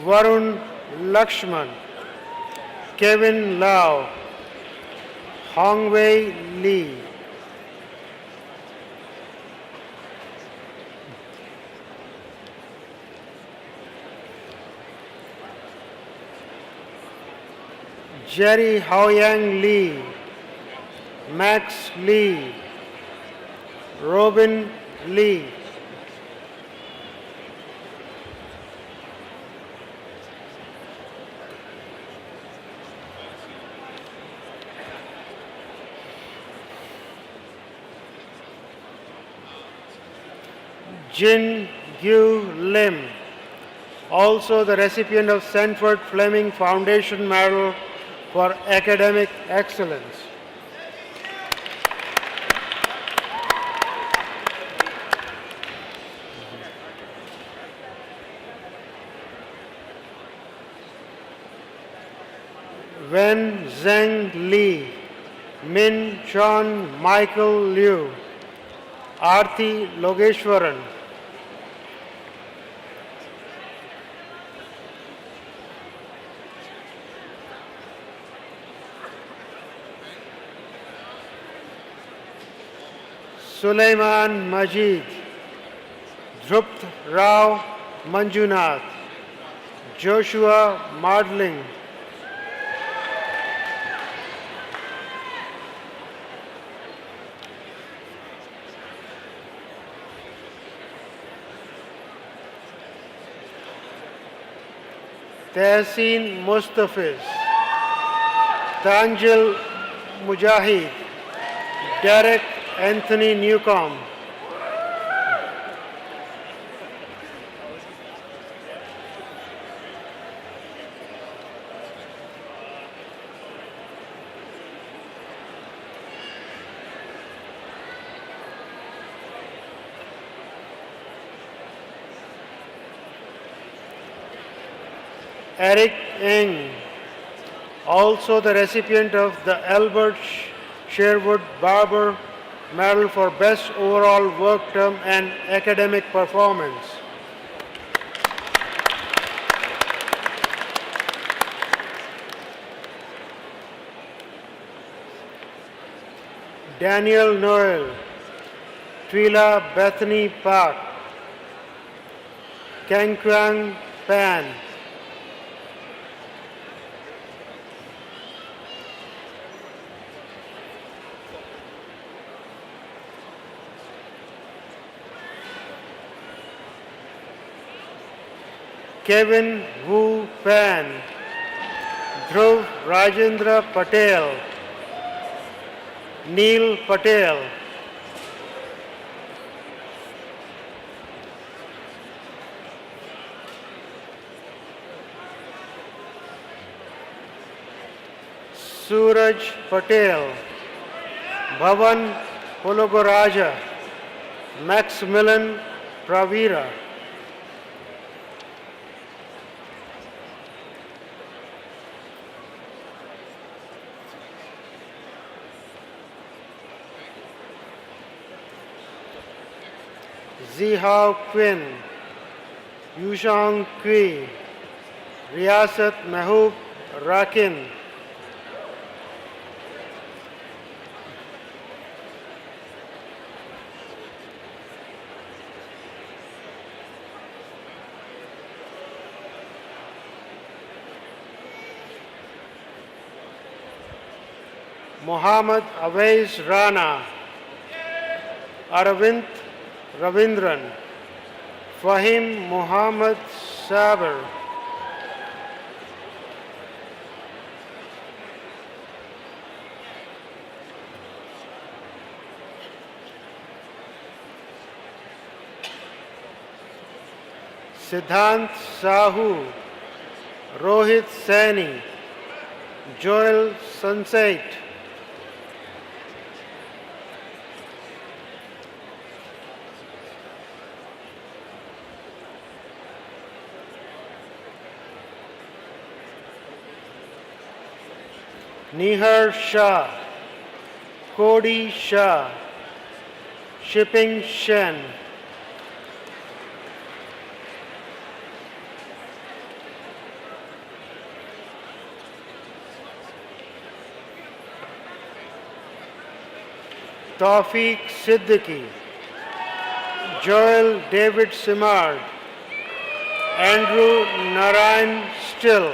Varun Lakshman, Kevin Lau, Hongwei Lee, Jerry Haoyang Lee, Max Lee, Robin Lee, Jin Gyu Lim, also the recipient of Sanford Fleming Foundation Medal for Academic Excellence. Wen Zheng Li, Min Chon Michael Liu, Arthi Logeshwaran, Sulaiman Majid, Dhrupt Rao Manjunath, Joshua Madling, Tehseen Mustafiz, Tanjil Mujahid, Derek Anthony Newcomb, Eric Ng, also the recipient of the Albert Sherwood Barber Medal for Best Overall Work Term and Academic Performance. Daniel Noel, Twila Bethany Park, Kangkwang Pan, Kevin Wu Pan, Dhruv Rajendra Patel, Neil Patel, Suraj Patel, Bhavan Pologoraja, Maximilian Pravira, Zihao Quinn, Yushang Kui, Riyasat Mehboob Rakin, Muhammad Awais Rana, Aravind Ravindran, Fahim Muhammad Saber, Siddhant Sahu, Rohit Saini, Joel Sunsait, Nihar Shah, Cody Shah, Shipping Shen, Tawfiq Siddiqui, Joel David Simard, Andrew Narayan Still,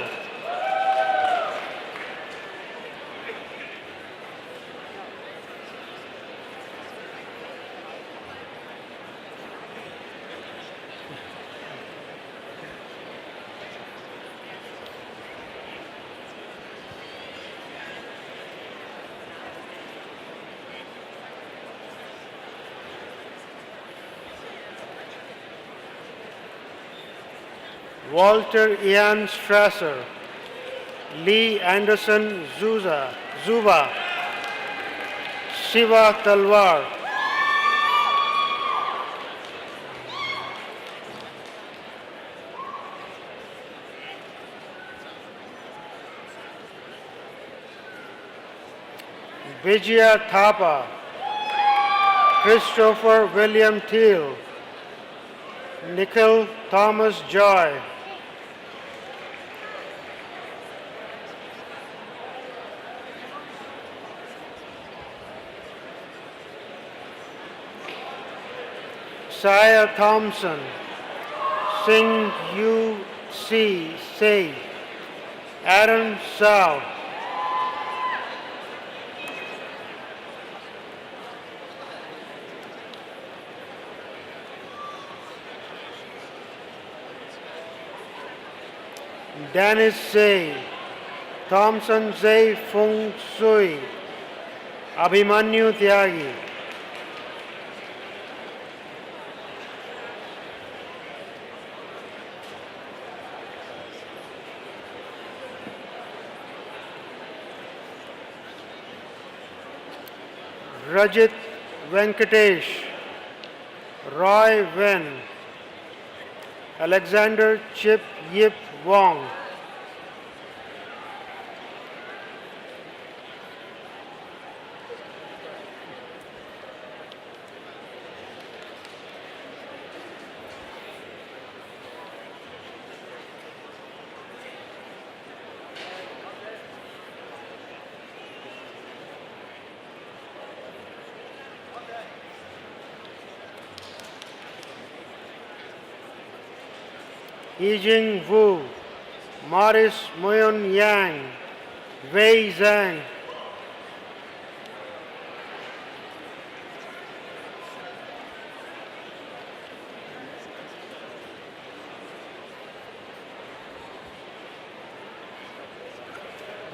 Walter Ian Strasser, Lee Anderson Zuba, Shiva Talwar, Vijaya Thapa, Christopher William Thiel, Nikhil Thomas Joy, Saya Thompson, Singh Yu C. Say, Aaron Sao, Dennis Say, Thompson Zay Fung Sui, Abhimanyu Tyagi, Rajit Venkatesh, Roy Wen, Alexander Chip Yip Wong, Yijing Wu, Morris Moyon Yang, Wei Zhang,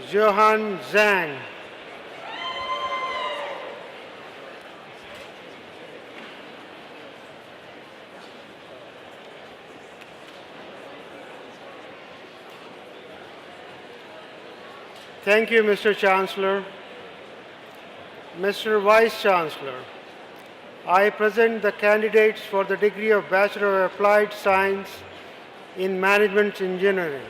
Johan Zhang, Thank you, Mr. Chancellor. Mr. Vice Chancellor, I present the candidates for the degree of Bachelor of Applied Science in Management Engineering.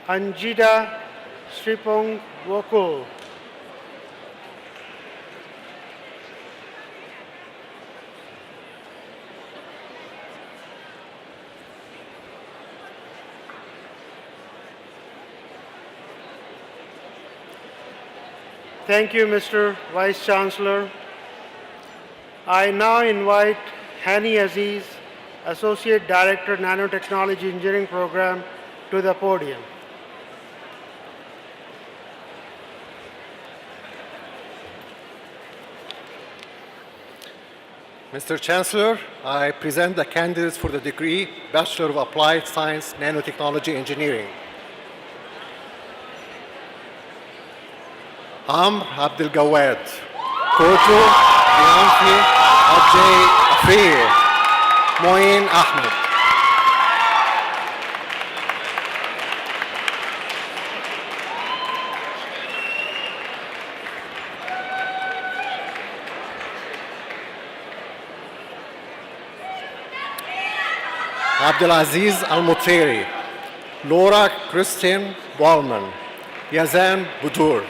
Anjita Sripong Wokul, Thank you, Mr. Vice Chancellor. I now invite Hani Aziz, Associate Director, Nanotechnology Engineering Program, to the podium. Mr. Chancellor, I present the candidates for the degree Bachelor of Applied Science, Nanotechnology Engineering. Amr Abdel Gawad, Kojo Bianfi Ajay Afir, Moin Ahmed. Abdulaziz Al-Muteri, Laura Christine Ballman, Yazan Budur.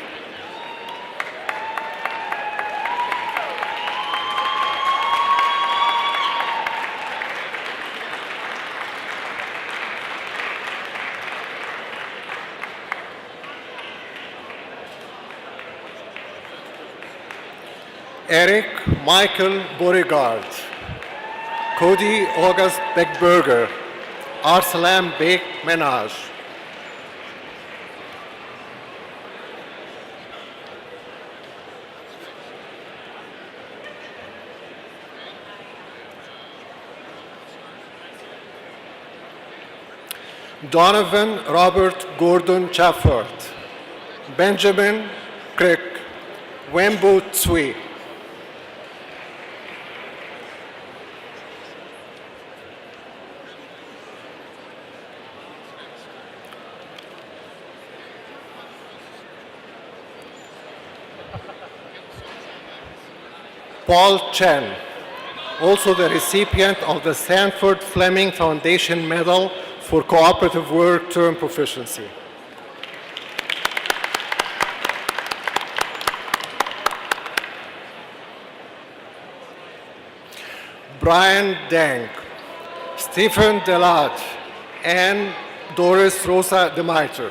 Eric Michael Beauregard, Cody August Beckberger, Arsalan Bek Menaj. Donovan Robert Gordon Chafford, Benjamin Crick, Wembo Tsui. Paul Chen, also the recipient of the Sanford Fleming Foundation Medal for Cooperative Work Term Proficiency. Brian Dank, Stephen Delat, and Doris Rosa DeMiter.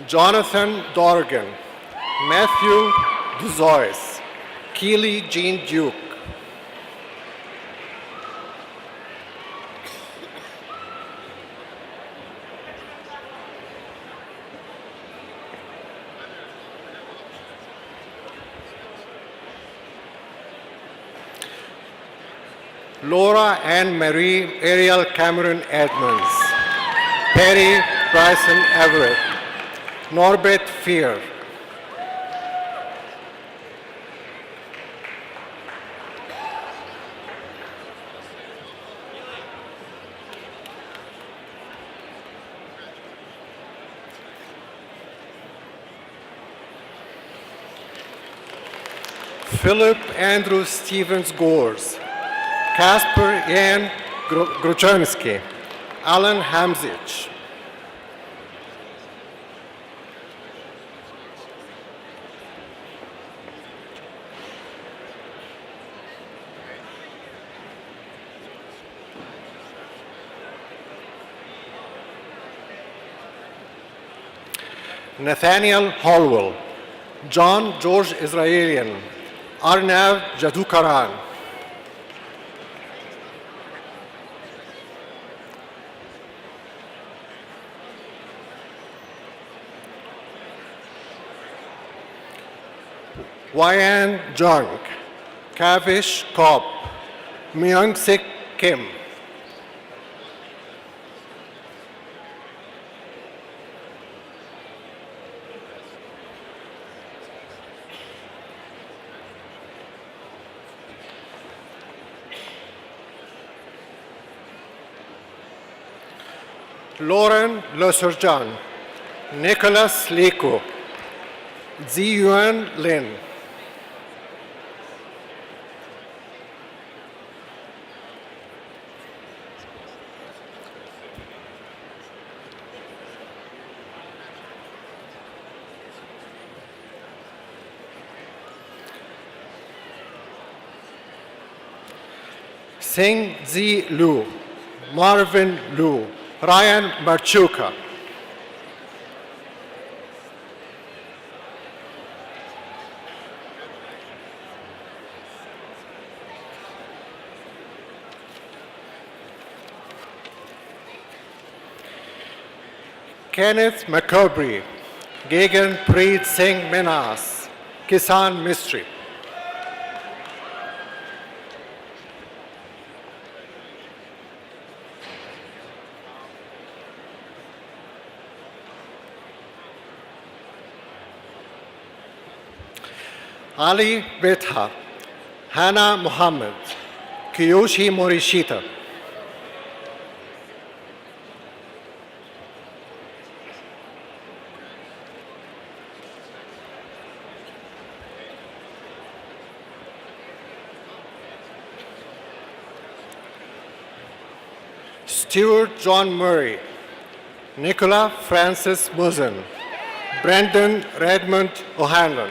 Jonathan Dorgan, Matthew Duzois, Keely Jean Duke. Laura Ann Marie Ariel Cameron Edmonds, Perry Bryson Everett, Norbert Fear. Philip Andrew Stevens Gores, Kasper Jan Gruczynski, Alan Hamzich. Nathaniel Holwell, John George Israelian, Arnav Jadukaran. Wayan Jung, Kavish Kopp, Myung Sik Kim. Lauren Le Surgeon, Nicholas Liko, Ziyuan Lin. Sing Zi Lu, Marvin Lu, Ryan Marchuka. Kenneth McCorbry, Gagan Preet Singh Menas, Kisan Mistry. Ali Betha, Hannah Muhammad, Kiyoshi Morishita. Stuart John Murray, Nicola Francis Muzzin, Brendan Redmond O'Hanlon.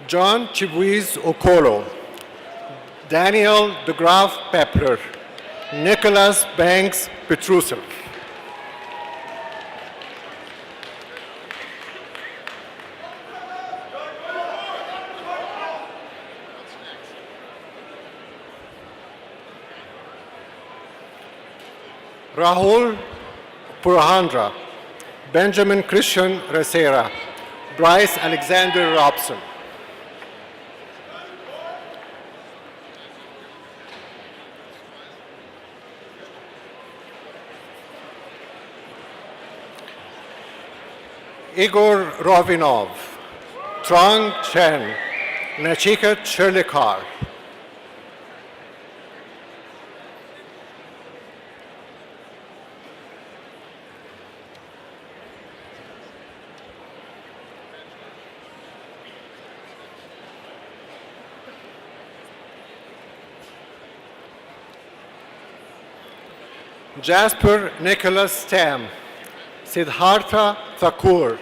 John Chibuiz Okolo, Daniel DeGraaf Pepler, Nicholas Banks Petrusev. Rahul Purahandra, Benjamin Christian Resera, Bryce Alexander Robson. Igor Rovinov, Trong Chen, Nachiket Cherlikar. Jasper Nicholas Stam, Siddhartha Thakur,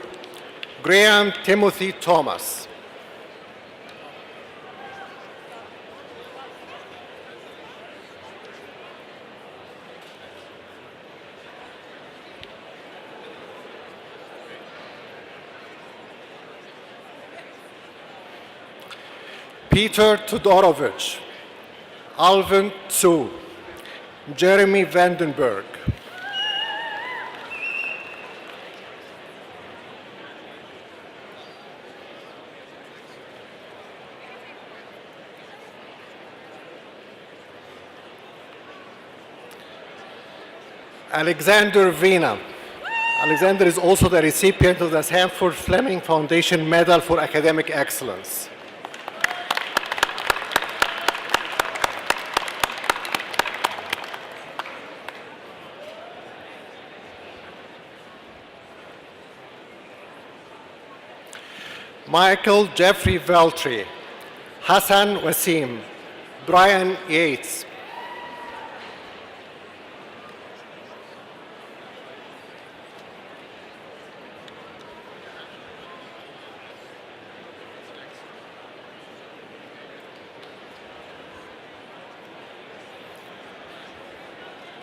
Graham Timothy Thomas. Peter Todorovich, Alvin Tsu, Jeremy Vandenberg. Alexander Vina. Alexander is also the recipient of the Sanford Fleming Foundation Medal for Academic Excellence. Michael Jeffrey Veltri, Hassan Wasim, Brian Yates.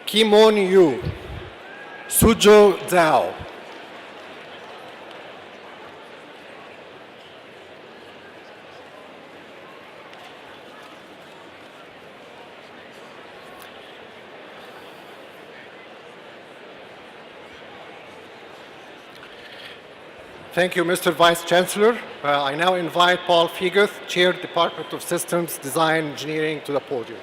Kimon Yu, Suzhou Zhao. Thank you, Mr. Vice Chancellor. I now invite Paul Figuth, Chair, Department of Systems Design Engineering, to the podium.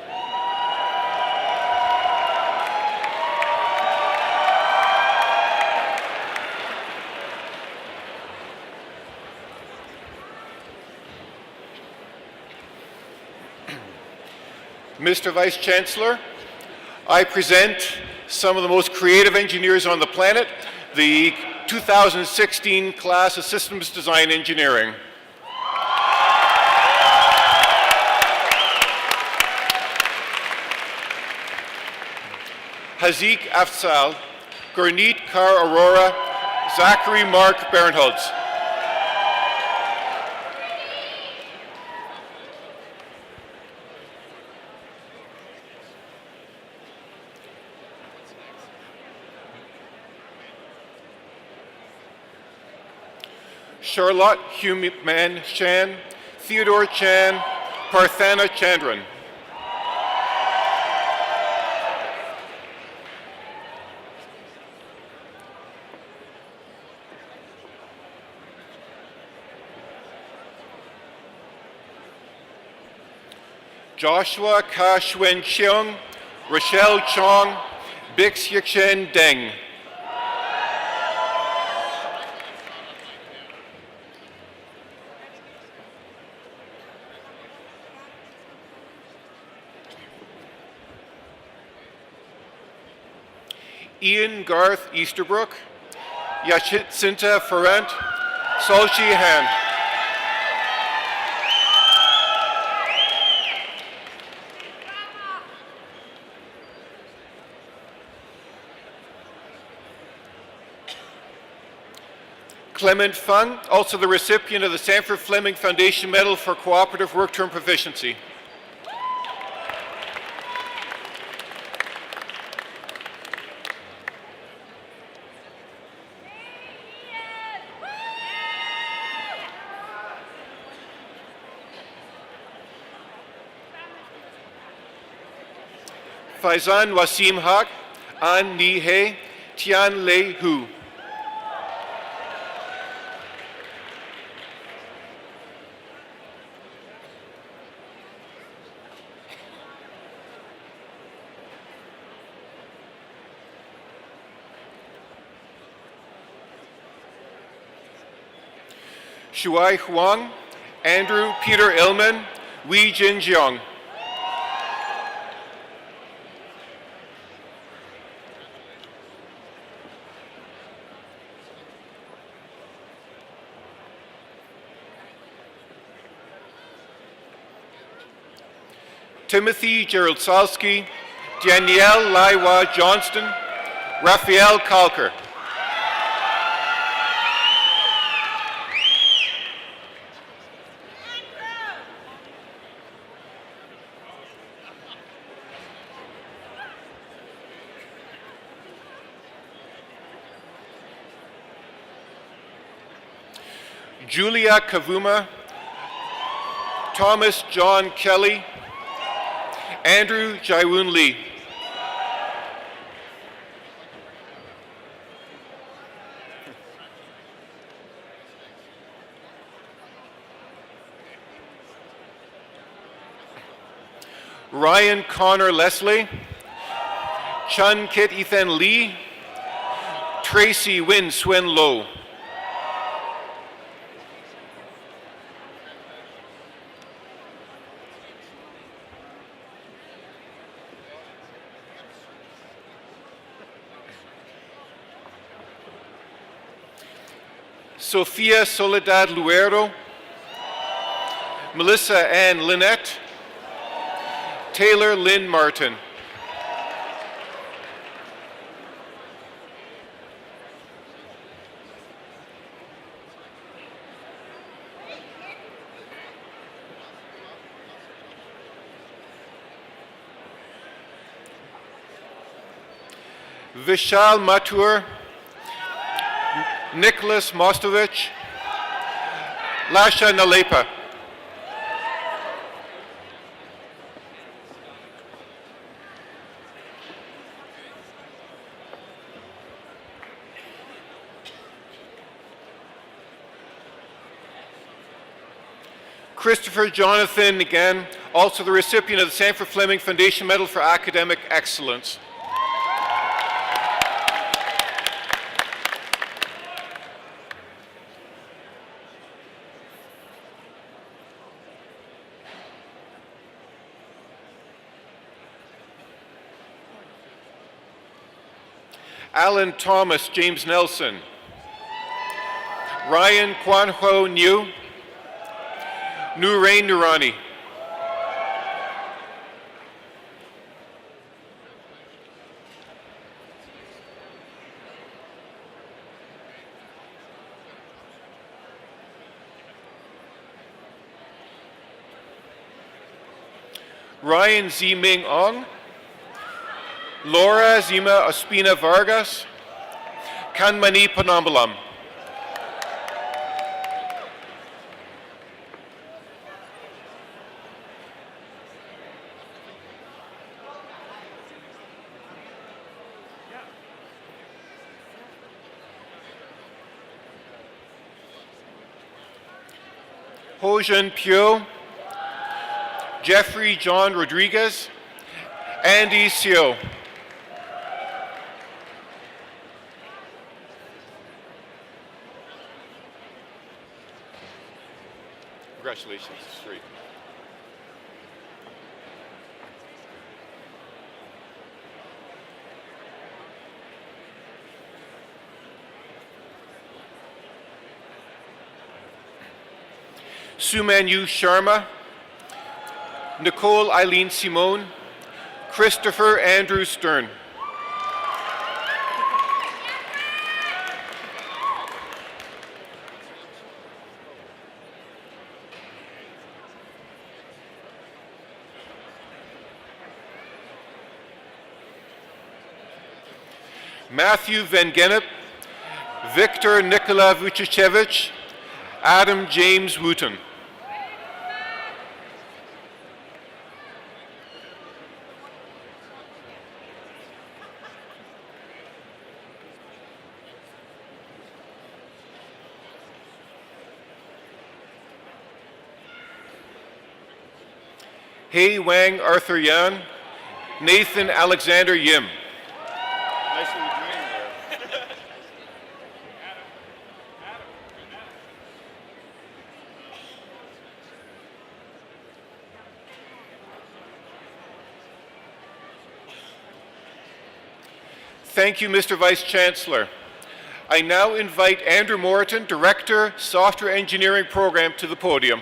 Mr. Vice Chancellor, I present some of the most creative engineers on the planet, the 2016 class of Systems Design Engineering. Hazik Afzal, Gurneet Kaur Arora, Zachary Mark Bernholtz. Charlotte Human Chan, Theodore Chan, Parthana Chandran. Joshua Ka Shuen Cheong, Rochelle Chong, Bix Yikshen Deng. Ian Garth Easterbrook, Yashitsinta Ferrant, Solchi Han. Clement Fung, also the recipient of the Sanford Fleming Foundation Medal for Cooperative Work Term Proficiency. Faizan Wasim Haq, An Ni He, Tian Lei Hu. Shuai Huang, Andrew Peter Illman, Wei Jin Jiang. Timothy Gerald Salsky, Danielle Laiwa Johnston, Raphael Kalker. Julia Kavuma, Thomas John Kelly, Andrew Jaiwoon Lee. Ryan Connor Leslie, Chun Kit Ethan Lee, Tracy Win Swin Low. Sofia Soledad Luero, Melissa Ann Lynette, Taylor Lynn Martin. Vishal Mathur, Nicholas Mostovich, Lasha Nalepa. Christopher Jonathan, again, also the recipient of the Sanford Fleming Foundation Medal for Academic Excellence. Alan Thomas James Nelson, Ryan Kwan Ho Niu, Nurain Nurani. Ryan Ziming Ong, Laura Zima Ospina Vargas, Kanmani Panambalam. Hojun Pyo, Jeffrey John Rodriguez, Andy Seo. Congratulations, Sri. Sumanyu Sharma, Nicole Eileen Simone, Christopher Andrew Stern. Matthew Van Gennep, Victor Nikola Vucicevic, Adam James Wooten. Hei Wang Arthur Yan, Nathan Alexander Yim. Nicely doing there. Thank you, Mr. Vice Chancellor. I now invite Andrew Moreton, Director, Software Engineering Program, to the podium.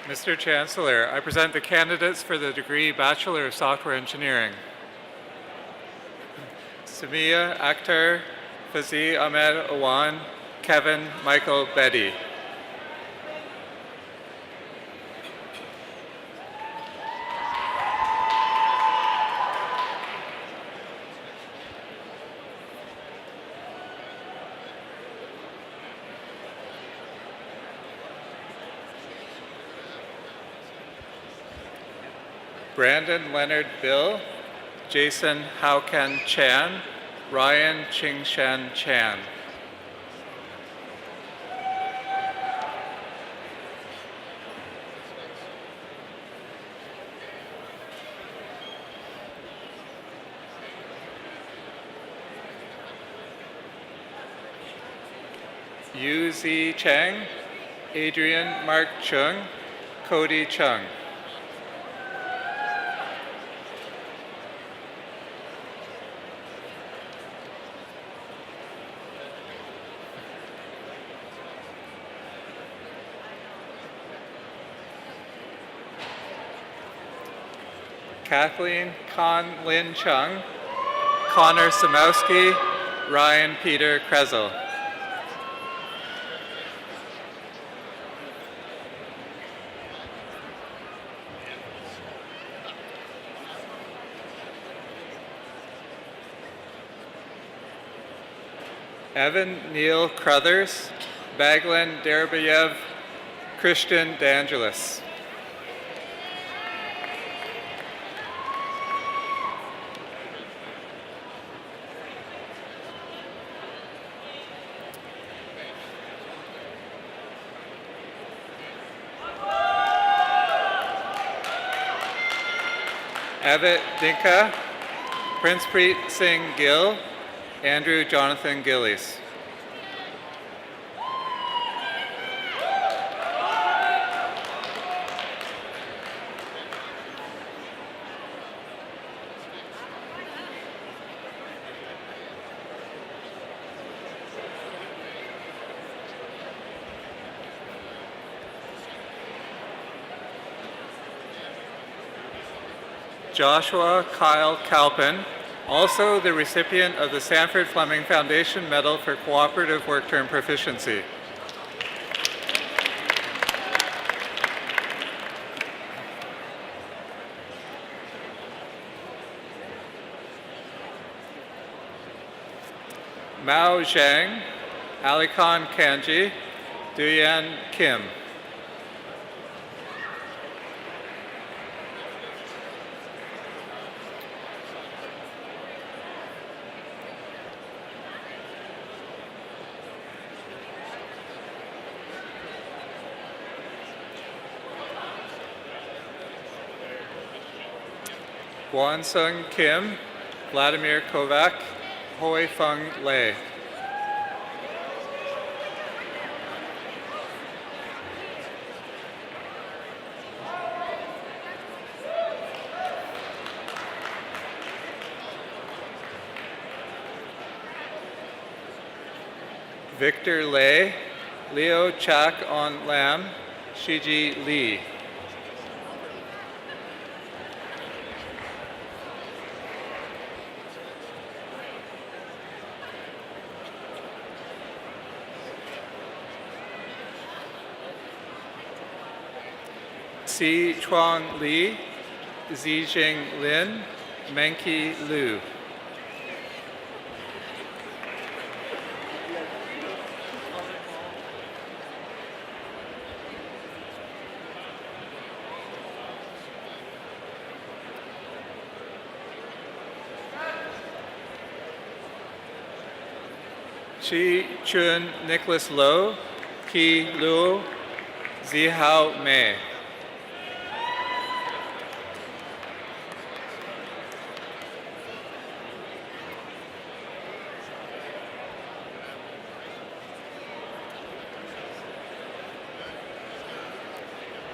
Mr. Chancellor, I present the candidates for the degree Bachelor of Software Engineering. Samia Akhtar, Fazi Ahmed Awan, Kevin Michael Betty. Brandon Leonard Bill, Jason Haukan Chan, Ryan Chingshan Chan. Yu Zi Chang, Adrian Mark Chung, Cody Chung. Kathleen Con Lin Chung, Connor Samowski, Ryan Peter Krezel. Evan Neil Crothers, Baglan Derbayev, Christian DeAngelis. Abbott Dinka, Princepreet Singh Gill, Andrew Jonathan Gillies. Joshua Kyle Kalpin, also the recipient of the Sanford Fleming Foundation Medal for Cooperative Work Term Proficiency. Mao Zhang, Alikhan Kanji, Duyan Kim. Guan Sung Kim, Vladimir Kovac, Hoi Feng Lei. Victor Lei, Leo Chak On Lam, Shiji Lee. Si Chuang Li, Zijing Lin, Menki Liu. Chi Chun Nicholas Lo, Ki Luo, Zihao Mei.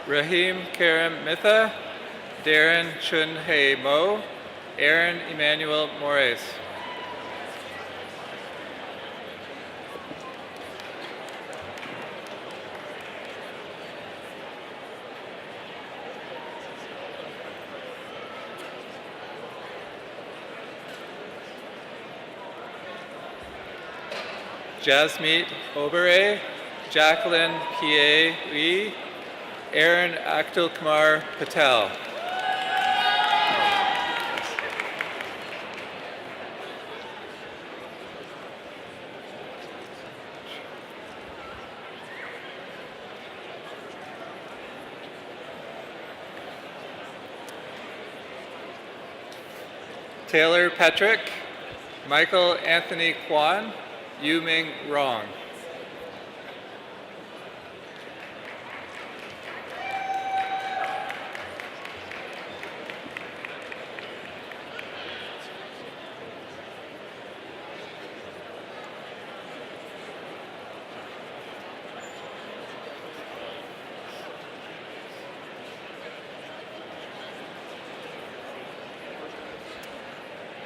Rahim Karim Mitha, Darren Chun Hei Mo, Aaron Emmanuel Mores. Jasmeet Obere, Jacqueline Kie Lee, Aaron Akhil Kumar Patel. Taylor Petrick, Michael Anthony Kwan, Yu Ming Rong.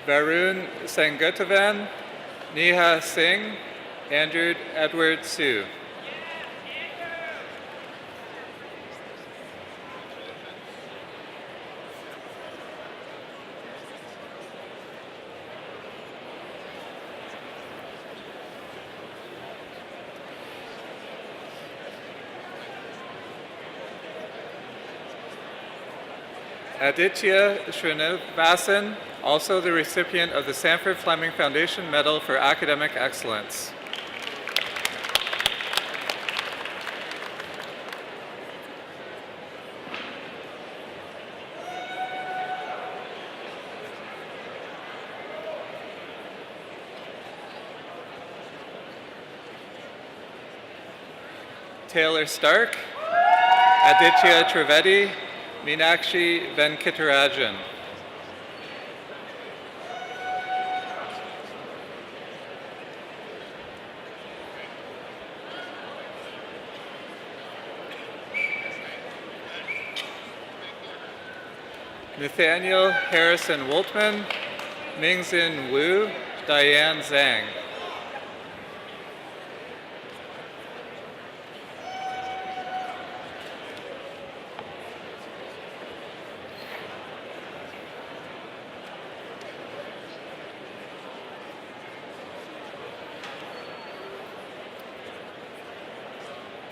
Varun Sangutavan, Neha Singh, Andrew Edward Sue. Aditya Srinivasan, also the recipient of the Sanford Fleming Foundation Medal for Academic Excellence. Taylor Stark, Aditya Trivedi, Meenakshi Venkatarajan. Nathaniel Harrison Woltman, Mingzin Wu, Diane Zhang.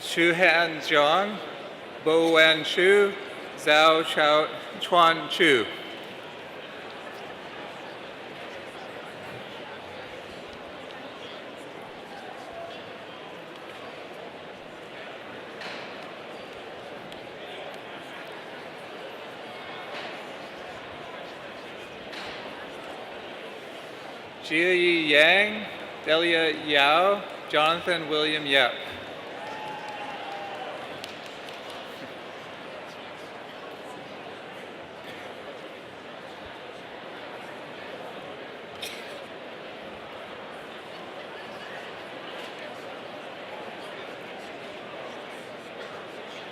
Shuhan Zhang, Bo Wan Shu, Zhao Chuan Chu. Jia Yang, Delia Yao, Jonathan William Yep.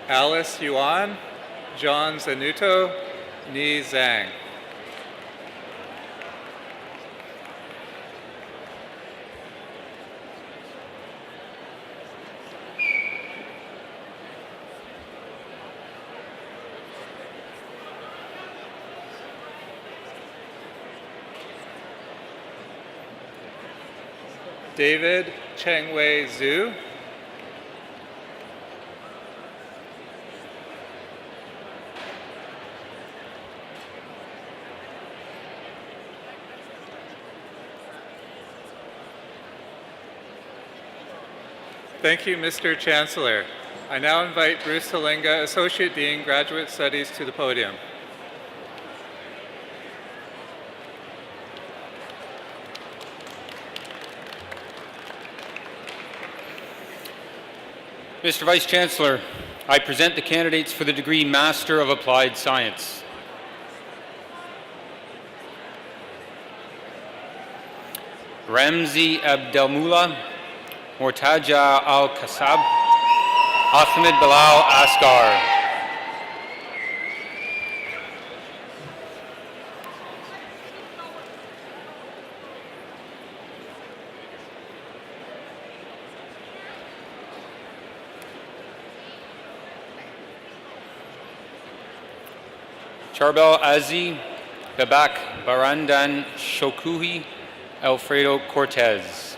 Alice Yuan, John Zanuto, Ni Zhang. David Chengwei Zhu. Thank you, Mr. Chancellor. I now invite Bruce Halinga, Associate Dean, Graduate Studies, to the podium. Mr. Vice Chancellor, I present the candidates for the degree Master of Applied Science. Ramzi Abdelmullah, Mortaja Al-Kasab, Ahmed Bilal Asgar. Charbel Azi, Babak Barandan Shokuhi, Alfredo Cortez.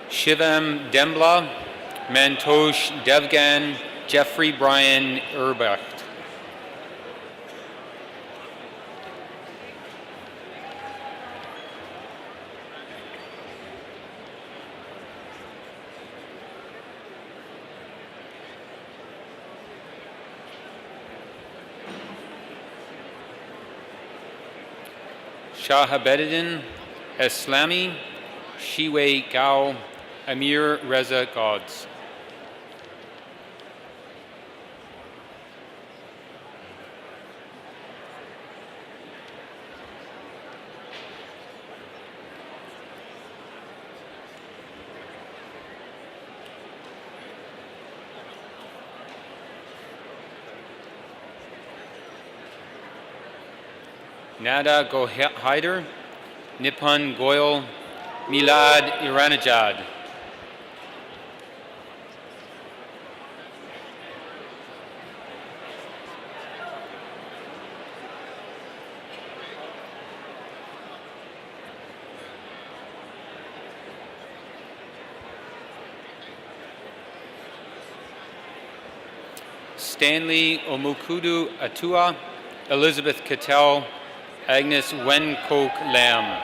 Shivam Dembla, Mantosh Devgan, Jeffrey Brian Urbecht. Shahabedin Eslami, Shiwei Gao, Amir Reza Gods. Nada Gohaider, Nippon Goyal, Milad Iranijad. Stanley Omukudu Atua, Elizabeth Cattell, Agnes Wenkok Lam.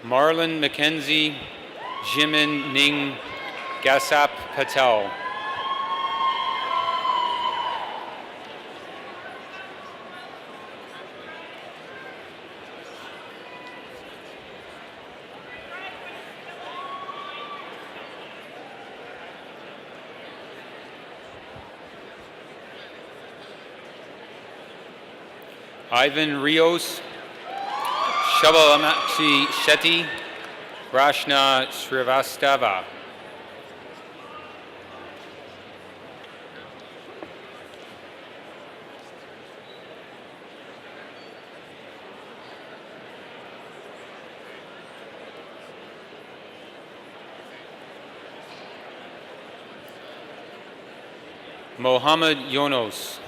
Marlon McKenzie, Jimin Ning, Gasap Patel. Ivan Rios, Shabalamakshi Shetty, Rashna Srivastava. Mohammed Yonos.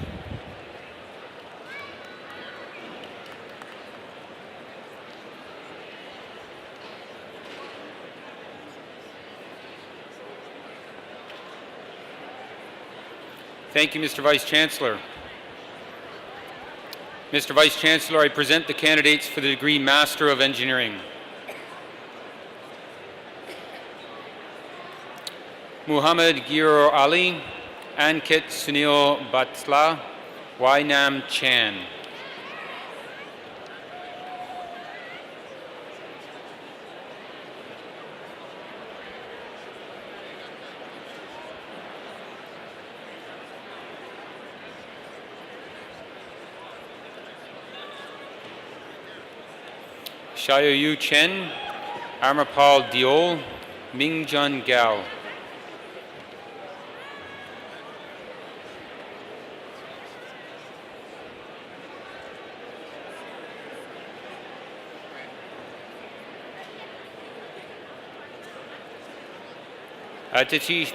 Thank you, Mr. Vice Chancellor. Mr. Vice Chancellor, I present the candidates for the degree Master of Engineering. Muhammad Giro Ali, Ankit Sunil Batla, Wainam Chan. Xiaoyu Chen, Amarpal Diol, Mingjun Gao. Atatish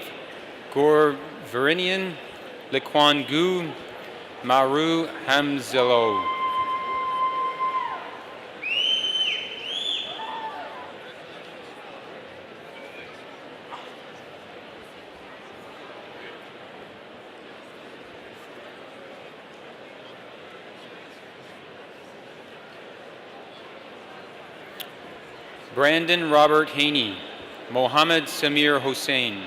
Gor Verinian, Liquan Gu, Maru Hamzelo. Brandon Robert Haney, Mohammed Samir Hossein,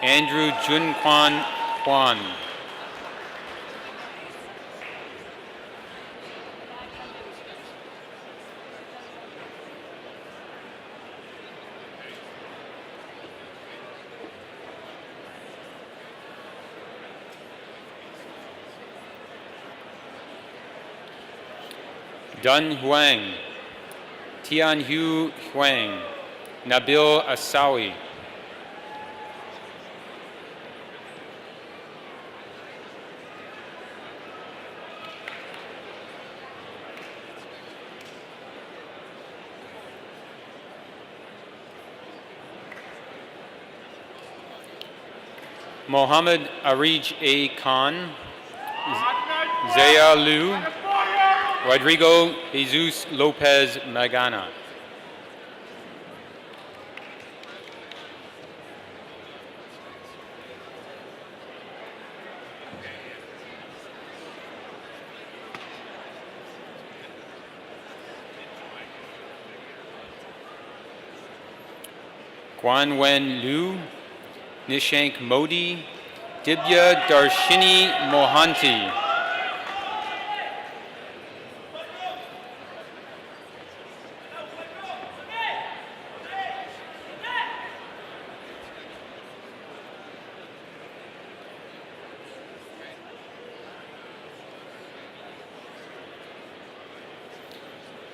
Andrew Junquan Kwan. Dun Huang, Tianhu Huang, Nabil Asawi. Mohammed Arij A. Khan, Zaya Liu, Rodrigo Jesus Lopez Magana. Guanwen Liu, Nishank Modi, Dibya Darshini Mohanty.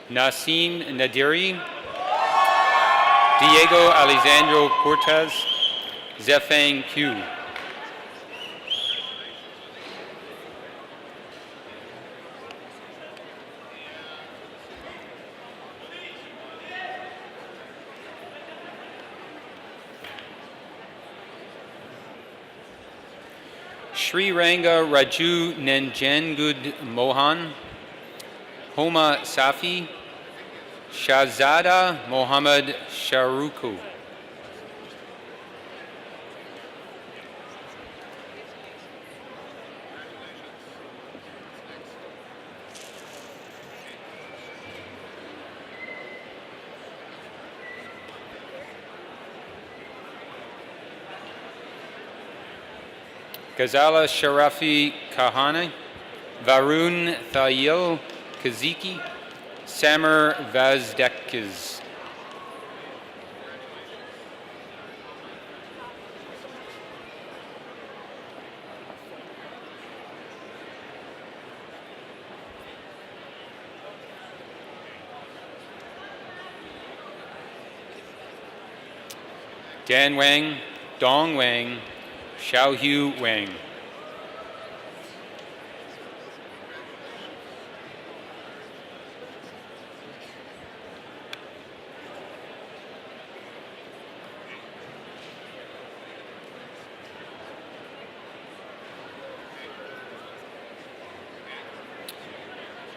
Nasim Nadiri, Diego Alessandro Cortez, Zefang Q. Sri Ranga Raju Nanjangud Mohan, Homa Safi, Shahzada Mohammad Sharuku. Ghazala Sharafi Kahane, Varun Thayil Kaziki, Samer Vazdekiz. Dan Wang, Dong Wang, Xiaohu Wang.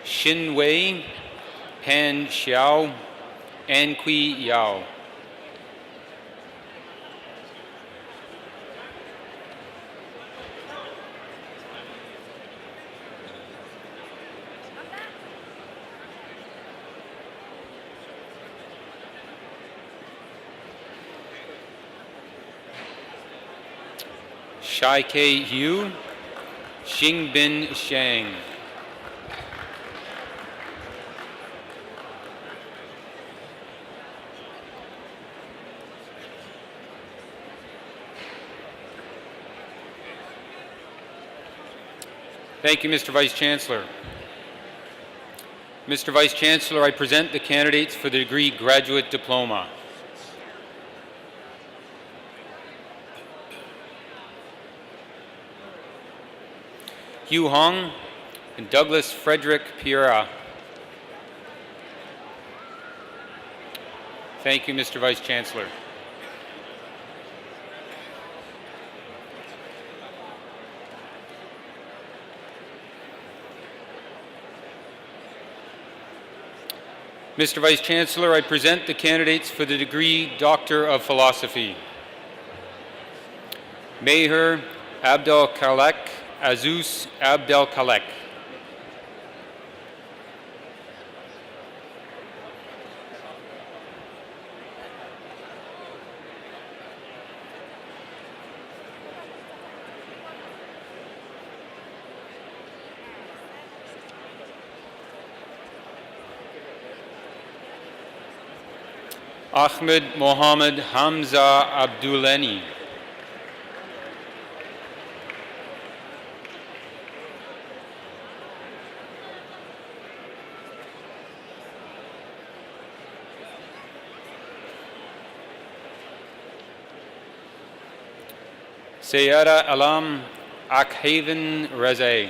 Xin Wei, Pan Xiao, An Kui Yao. Shai-Kei Hu, Xingbin Shang. Thank you, Mr. Vice Chancellor. Mr. Vice Chancellor, I present the candidates for the degree Graduate Diploma. Hugh Hong and Douglas Frederick Piera. Thank you, Mr. Vice Chancellor. Mr. Vice Chancellor, I present the candidates for the degree Doctor of Philosophy. Meher Abdelkalek, Azus Abdelkalek. Ahmed Mohammed Hamza Abduleni. Sayada Alam Akhaven Razay.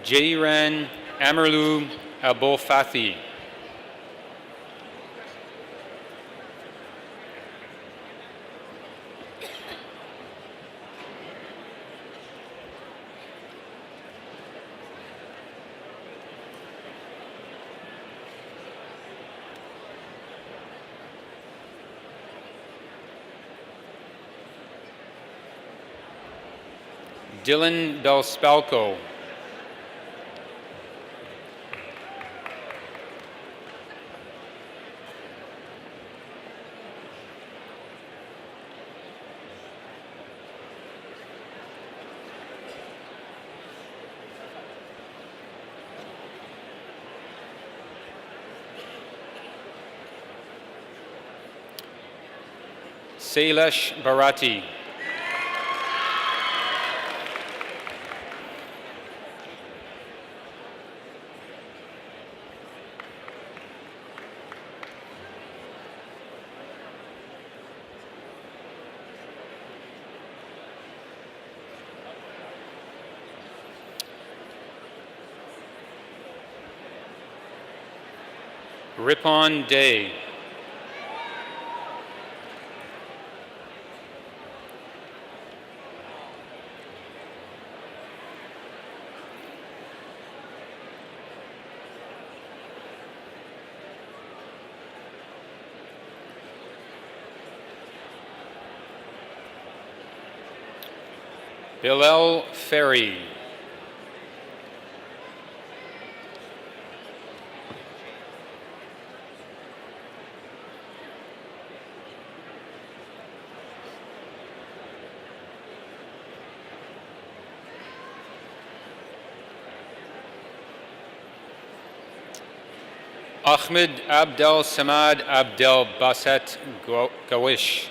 Jairan Amerlu Abofathi. Dylan Belspalco. Sailesh Bharati. Ripon Day. Bilal Ferry. Ahmed Abdel Samad Abdel Baset Gawish.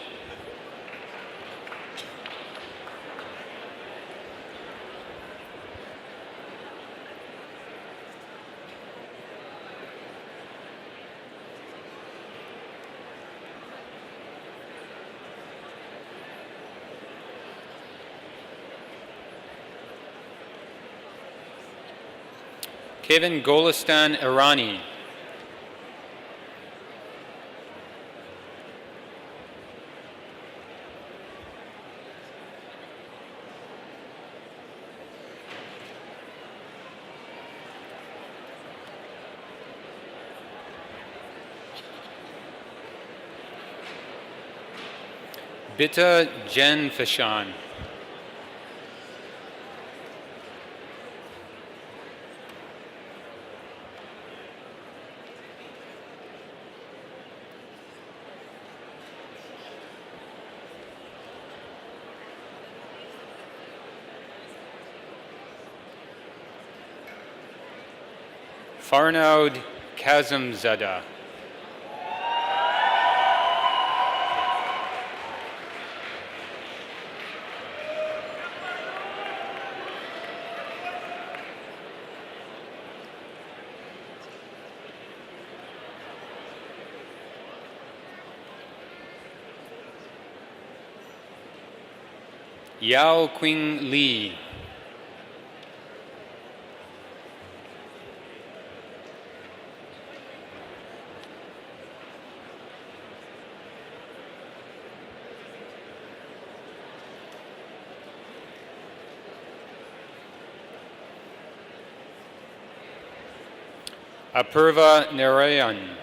Kevin Golistan Irani. Bitta Jen Fashan. Farnaud Kazimzada. Yao Qing Li. Apurva Narayan.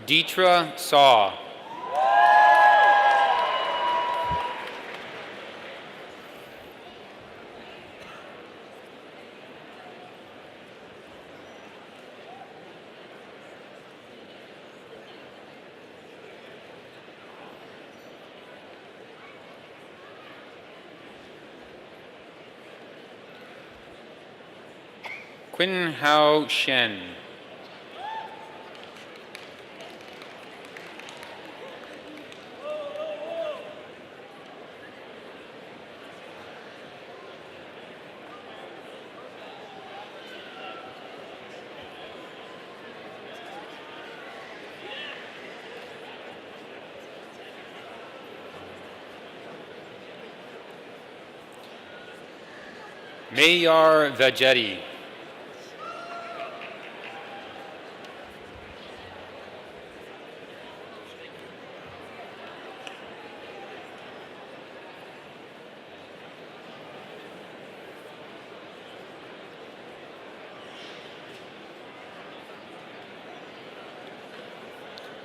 Deetra Saw. Qin Hao Shen. Mayar Vajeti.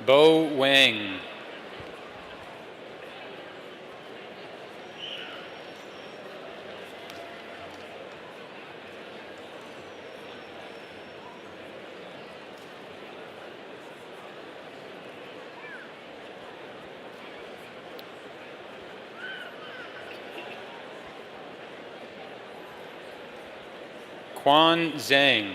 Bo Wang. Quan Zhang.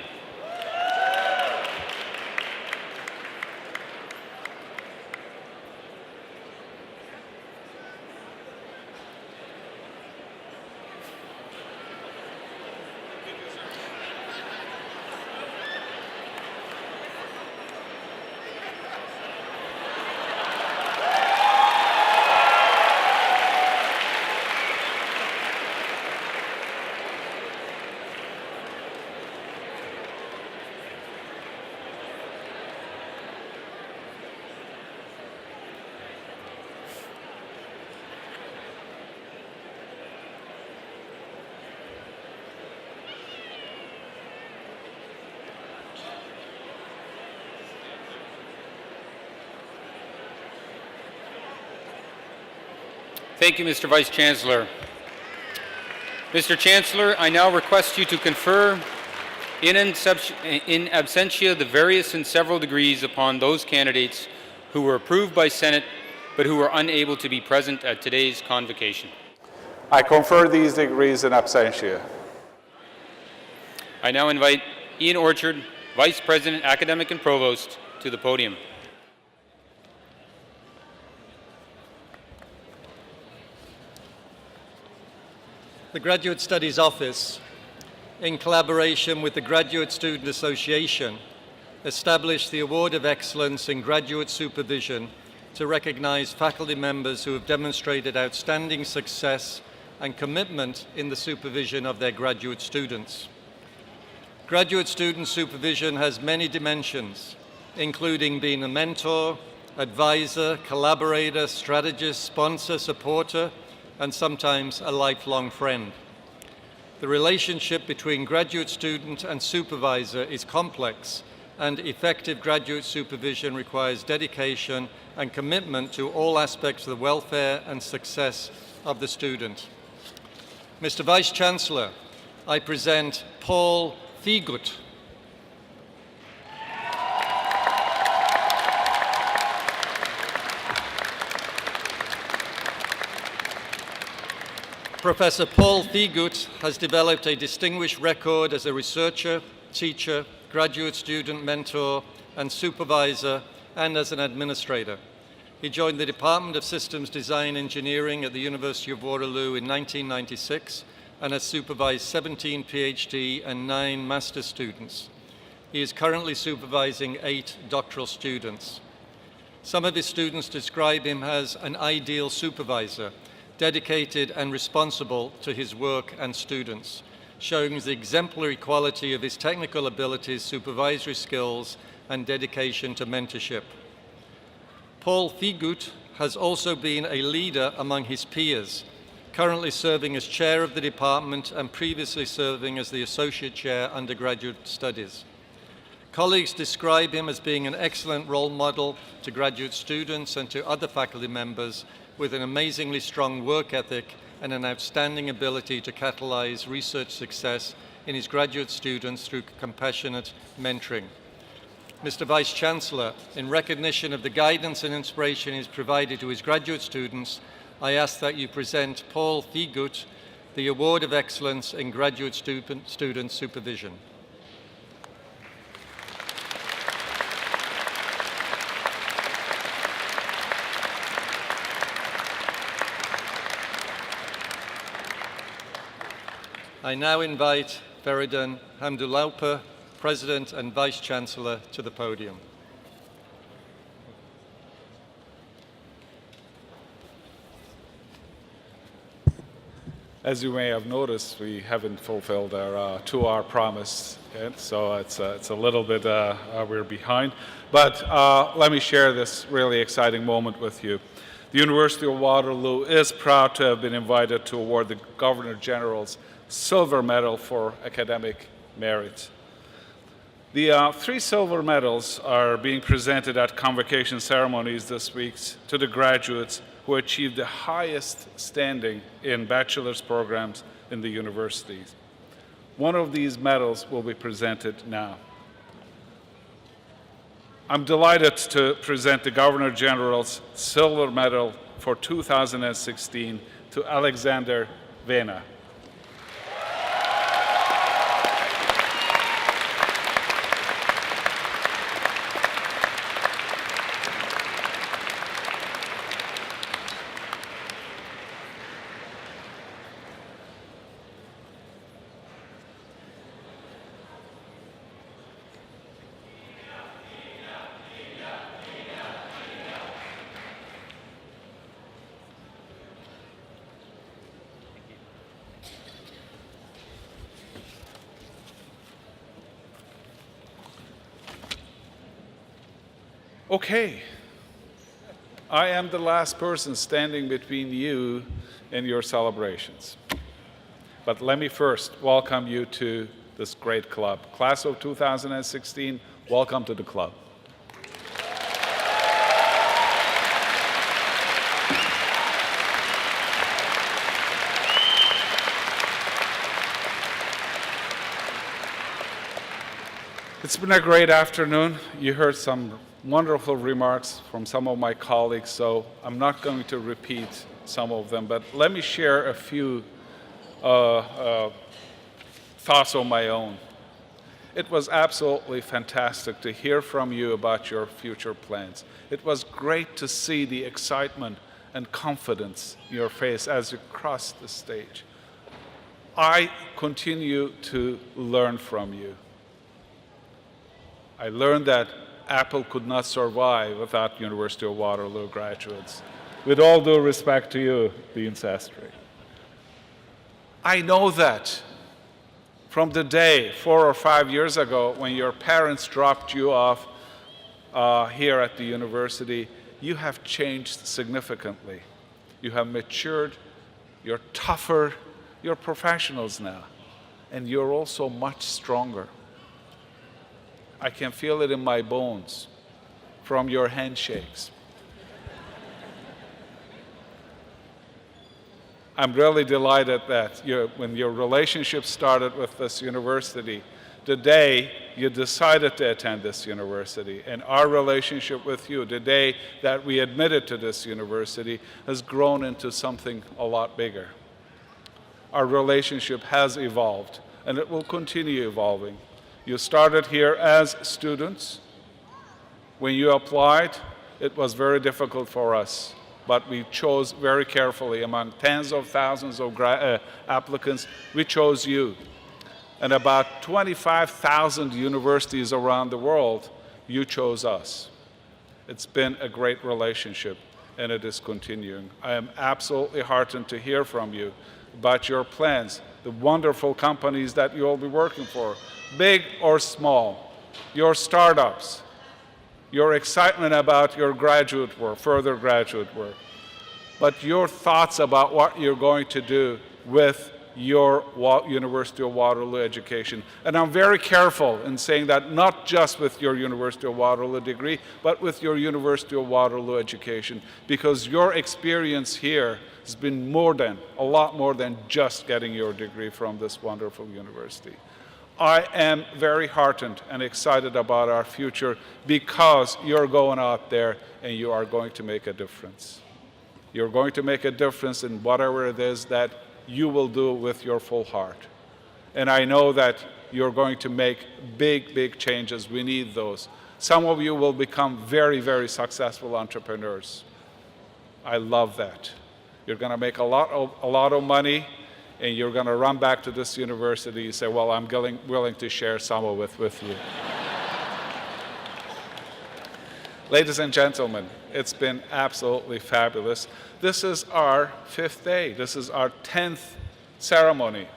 Thank you, Mr. Vice Chancellor. Mr. Chancellor, I now request you to confer in absentia the various and several degrees upon those candidates who were approved by Senate but who were unable to be present at today's convocation. I confer these degrees in absentia. I now invite Ian Orchard, Vice President, Academic and Provost, to the podium. The Graduate Studies Office, in collaboration with the Graduate Student Association, established the Award of Excellence in Graduate Supervision to recognize faculty members who have demonstrated outstanding success and commitment in the supervision of their graduate students. Graduate student supervision has many dimensions, including being a mentor, advisor, collaborator, strategist, sponsor, supporter, and sometimes a lifelong friend. The relationship between graduate student and supervisor is complex, and effective graduate supervision requires dedication and commitment to all aspects of the welfare and success of the student. Mr. Vice-Chancellor, I present Paul Thiegut. Professor Paul Thiegut has developed a distinguished record as a researcher, teacher, graduate student mentor, and supervisor, and as an administrator. He joined the Department of Systems Design Engineering at the University of Waterloo in 1996 and has supervised 17 PhD and 9 master's students. He is currently supervising 8 doctoral students. Some of his students describe him as an ideal supervisor, dedicated and responsible to his work and students, showing the exemplary quality of his technical abilities, supervisory skills, and dedication to mentorship. Paul Thiegut has also been a leader among his peers, currently serving as chair of the department and previously serving as the associate chair undergraduate studies. Colleagues describe him as being an excellent role model to graduate students and to other faculty members, with an amazingly strong work ethic and an outstanding ability to catalyze research success in his graduate students through compassionate mentoring. Mr. Vice-Chancellor, in recognition of the guidance and inspiration he's provided to his graduate students, I ask that you present Paul Thiegut the Award of Excellence in Graduate Student Supervision. I now invite Feridun Hamdulauper, President and Vice-Chancellor, to the podium. As you may have noticed, we haven't fulfilled our 2-hour promise yet, so it's a little bit, we're behind. But let me share this really exciting moment with you. The University of Waterloo is proud to have been invited to award the Governor General's Silver Medal for Academic Merit. The 3 silver medals are being presented at convocation ceremonies this week to the graduates who achieved the highest standing in bachelor's programs in the universities. One of these medals will be presented now. I'm delighted to present the Governor General's Silver Medal for 2016 to Alexander Vena. Okay, I am the last person standing between you and your celebrations. But let me first welcome you to this great club. Class of 2016, welcome to the club. It's been a great afternoon. You heard some wonderful remarks from some of my colleagues, so I'm not going to repeat some of them, but let me share a few thoughts of my own. It was absolutely fantastic to hear from you about your future plans. It was great to see the excitement and confidence in your face as you crossed the stage. I continue to learn from you. I learned that Apple could not survive without University of Waterloo graduates. With all due respect to you, Dean Sastry. I know that from the day 4 or 5 years ago when your parents dropped you off here at the university, you have changed significantly. You have matured, you're tougher, you're professionals now, and you're also much stronger. I can feel it in my bones from your handshakes. I'm really delighted that when your relationship started with this university, the day you decided to attend this university, and our relationship with you, the day that we admitted to this university, has grown into something a lot bigger. Our relationship has evolved, and it will continue evolving. You started here as students. When you applied, it was very difficult for us, but we chose very carefully. Among tens of thousands of applicants, we chose you. And about 25,000 universities around the world, you chose us. It's been a great relationship, and it is continuing. I am absolutely heartened to hear from you about your plans, the wonderful companies that you'll be working for, big or small, your startups, your excitement about your graduate work, further graduate work, but your thoughts about what you're going to do with your University of Waterloo education. And I'm very careful in saying that not just with your University of Waterloo degree, but with your University of Waterloo education, because your experience here has been a lot more than just getting your degree from this wonderful university. I am very heartened and excited about our future because you're going out there and you are going to make a difference. You're going to make a difference in whatever it is that you will do with your full heart. And I know that you're going to make big, big changes. We need those. Some of you will become very, very successful entrepreneurs. I love that. You're going to make a lot of money, and you're going to run back to this university and say, well, I'm willing to share some of it with you. Ladies and gentlemen, it's been absolutely fabulous. This is our 5th day. This is our 10th ceremony.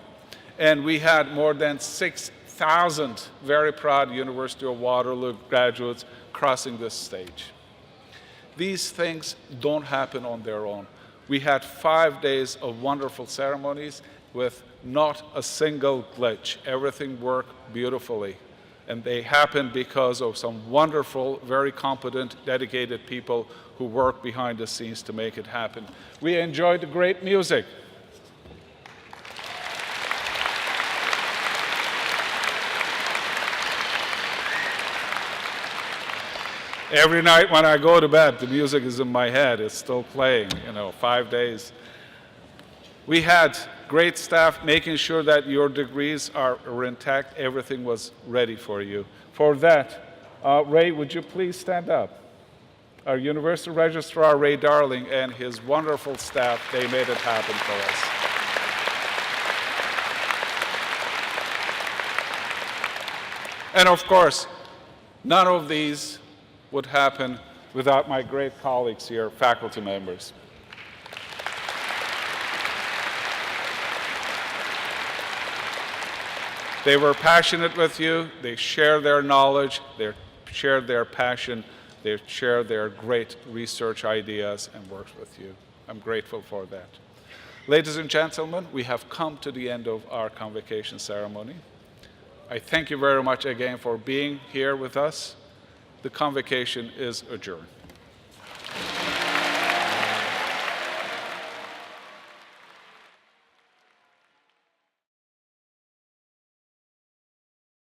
And we had more than 6,000 very proud University of Waterloo graduates crossing this stage. These things don't happen on their own. We had 5 days of wonderful ceremonies with not a single glitch. Everything worked beautifully. And they happened because of some wonderful, very competent, dedicated people who work behind the scenes to make it happen. We enjoyed the great music. Every night when I go to bed, the music is in my head. It's still playing, 5 days. We had great staff making sure that your degrees are intact. Everything was ready for you. For that, Ray, would you please stand up? Our University Registrar, Ray Darling, and his wonderful staff, they made it happen for us. And of course, none of these would happen without my great colleagues here, faculty members. They were passionate with you. They shared their knowledge. They shared their passion. They shared their great research ideas and worked with you. I'm grateful for that. Ladies and gentlemen, we have come to the end of our convocation ceremony. I thank you very much again for being here with us. The convocation is adjourned.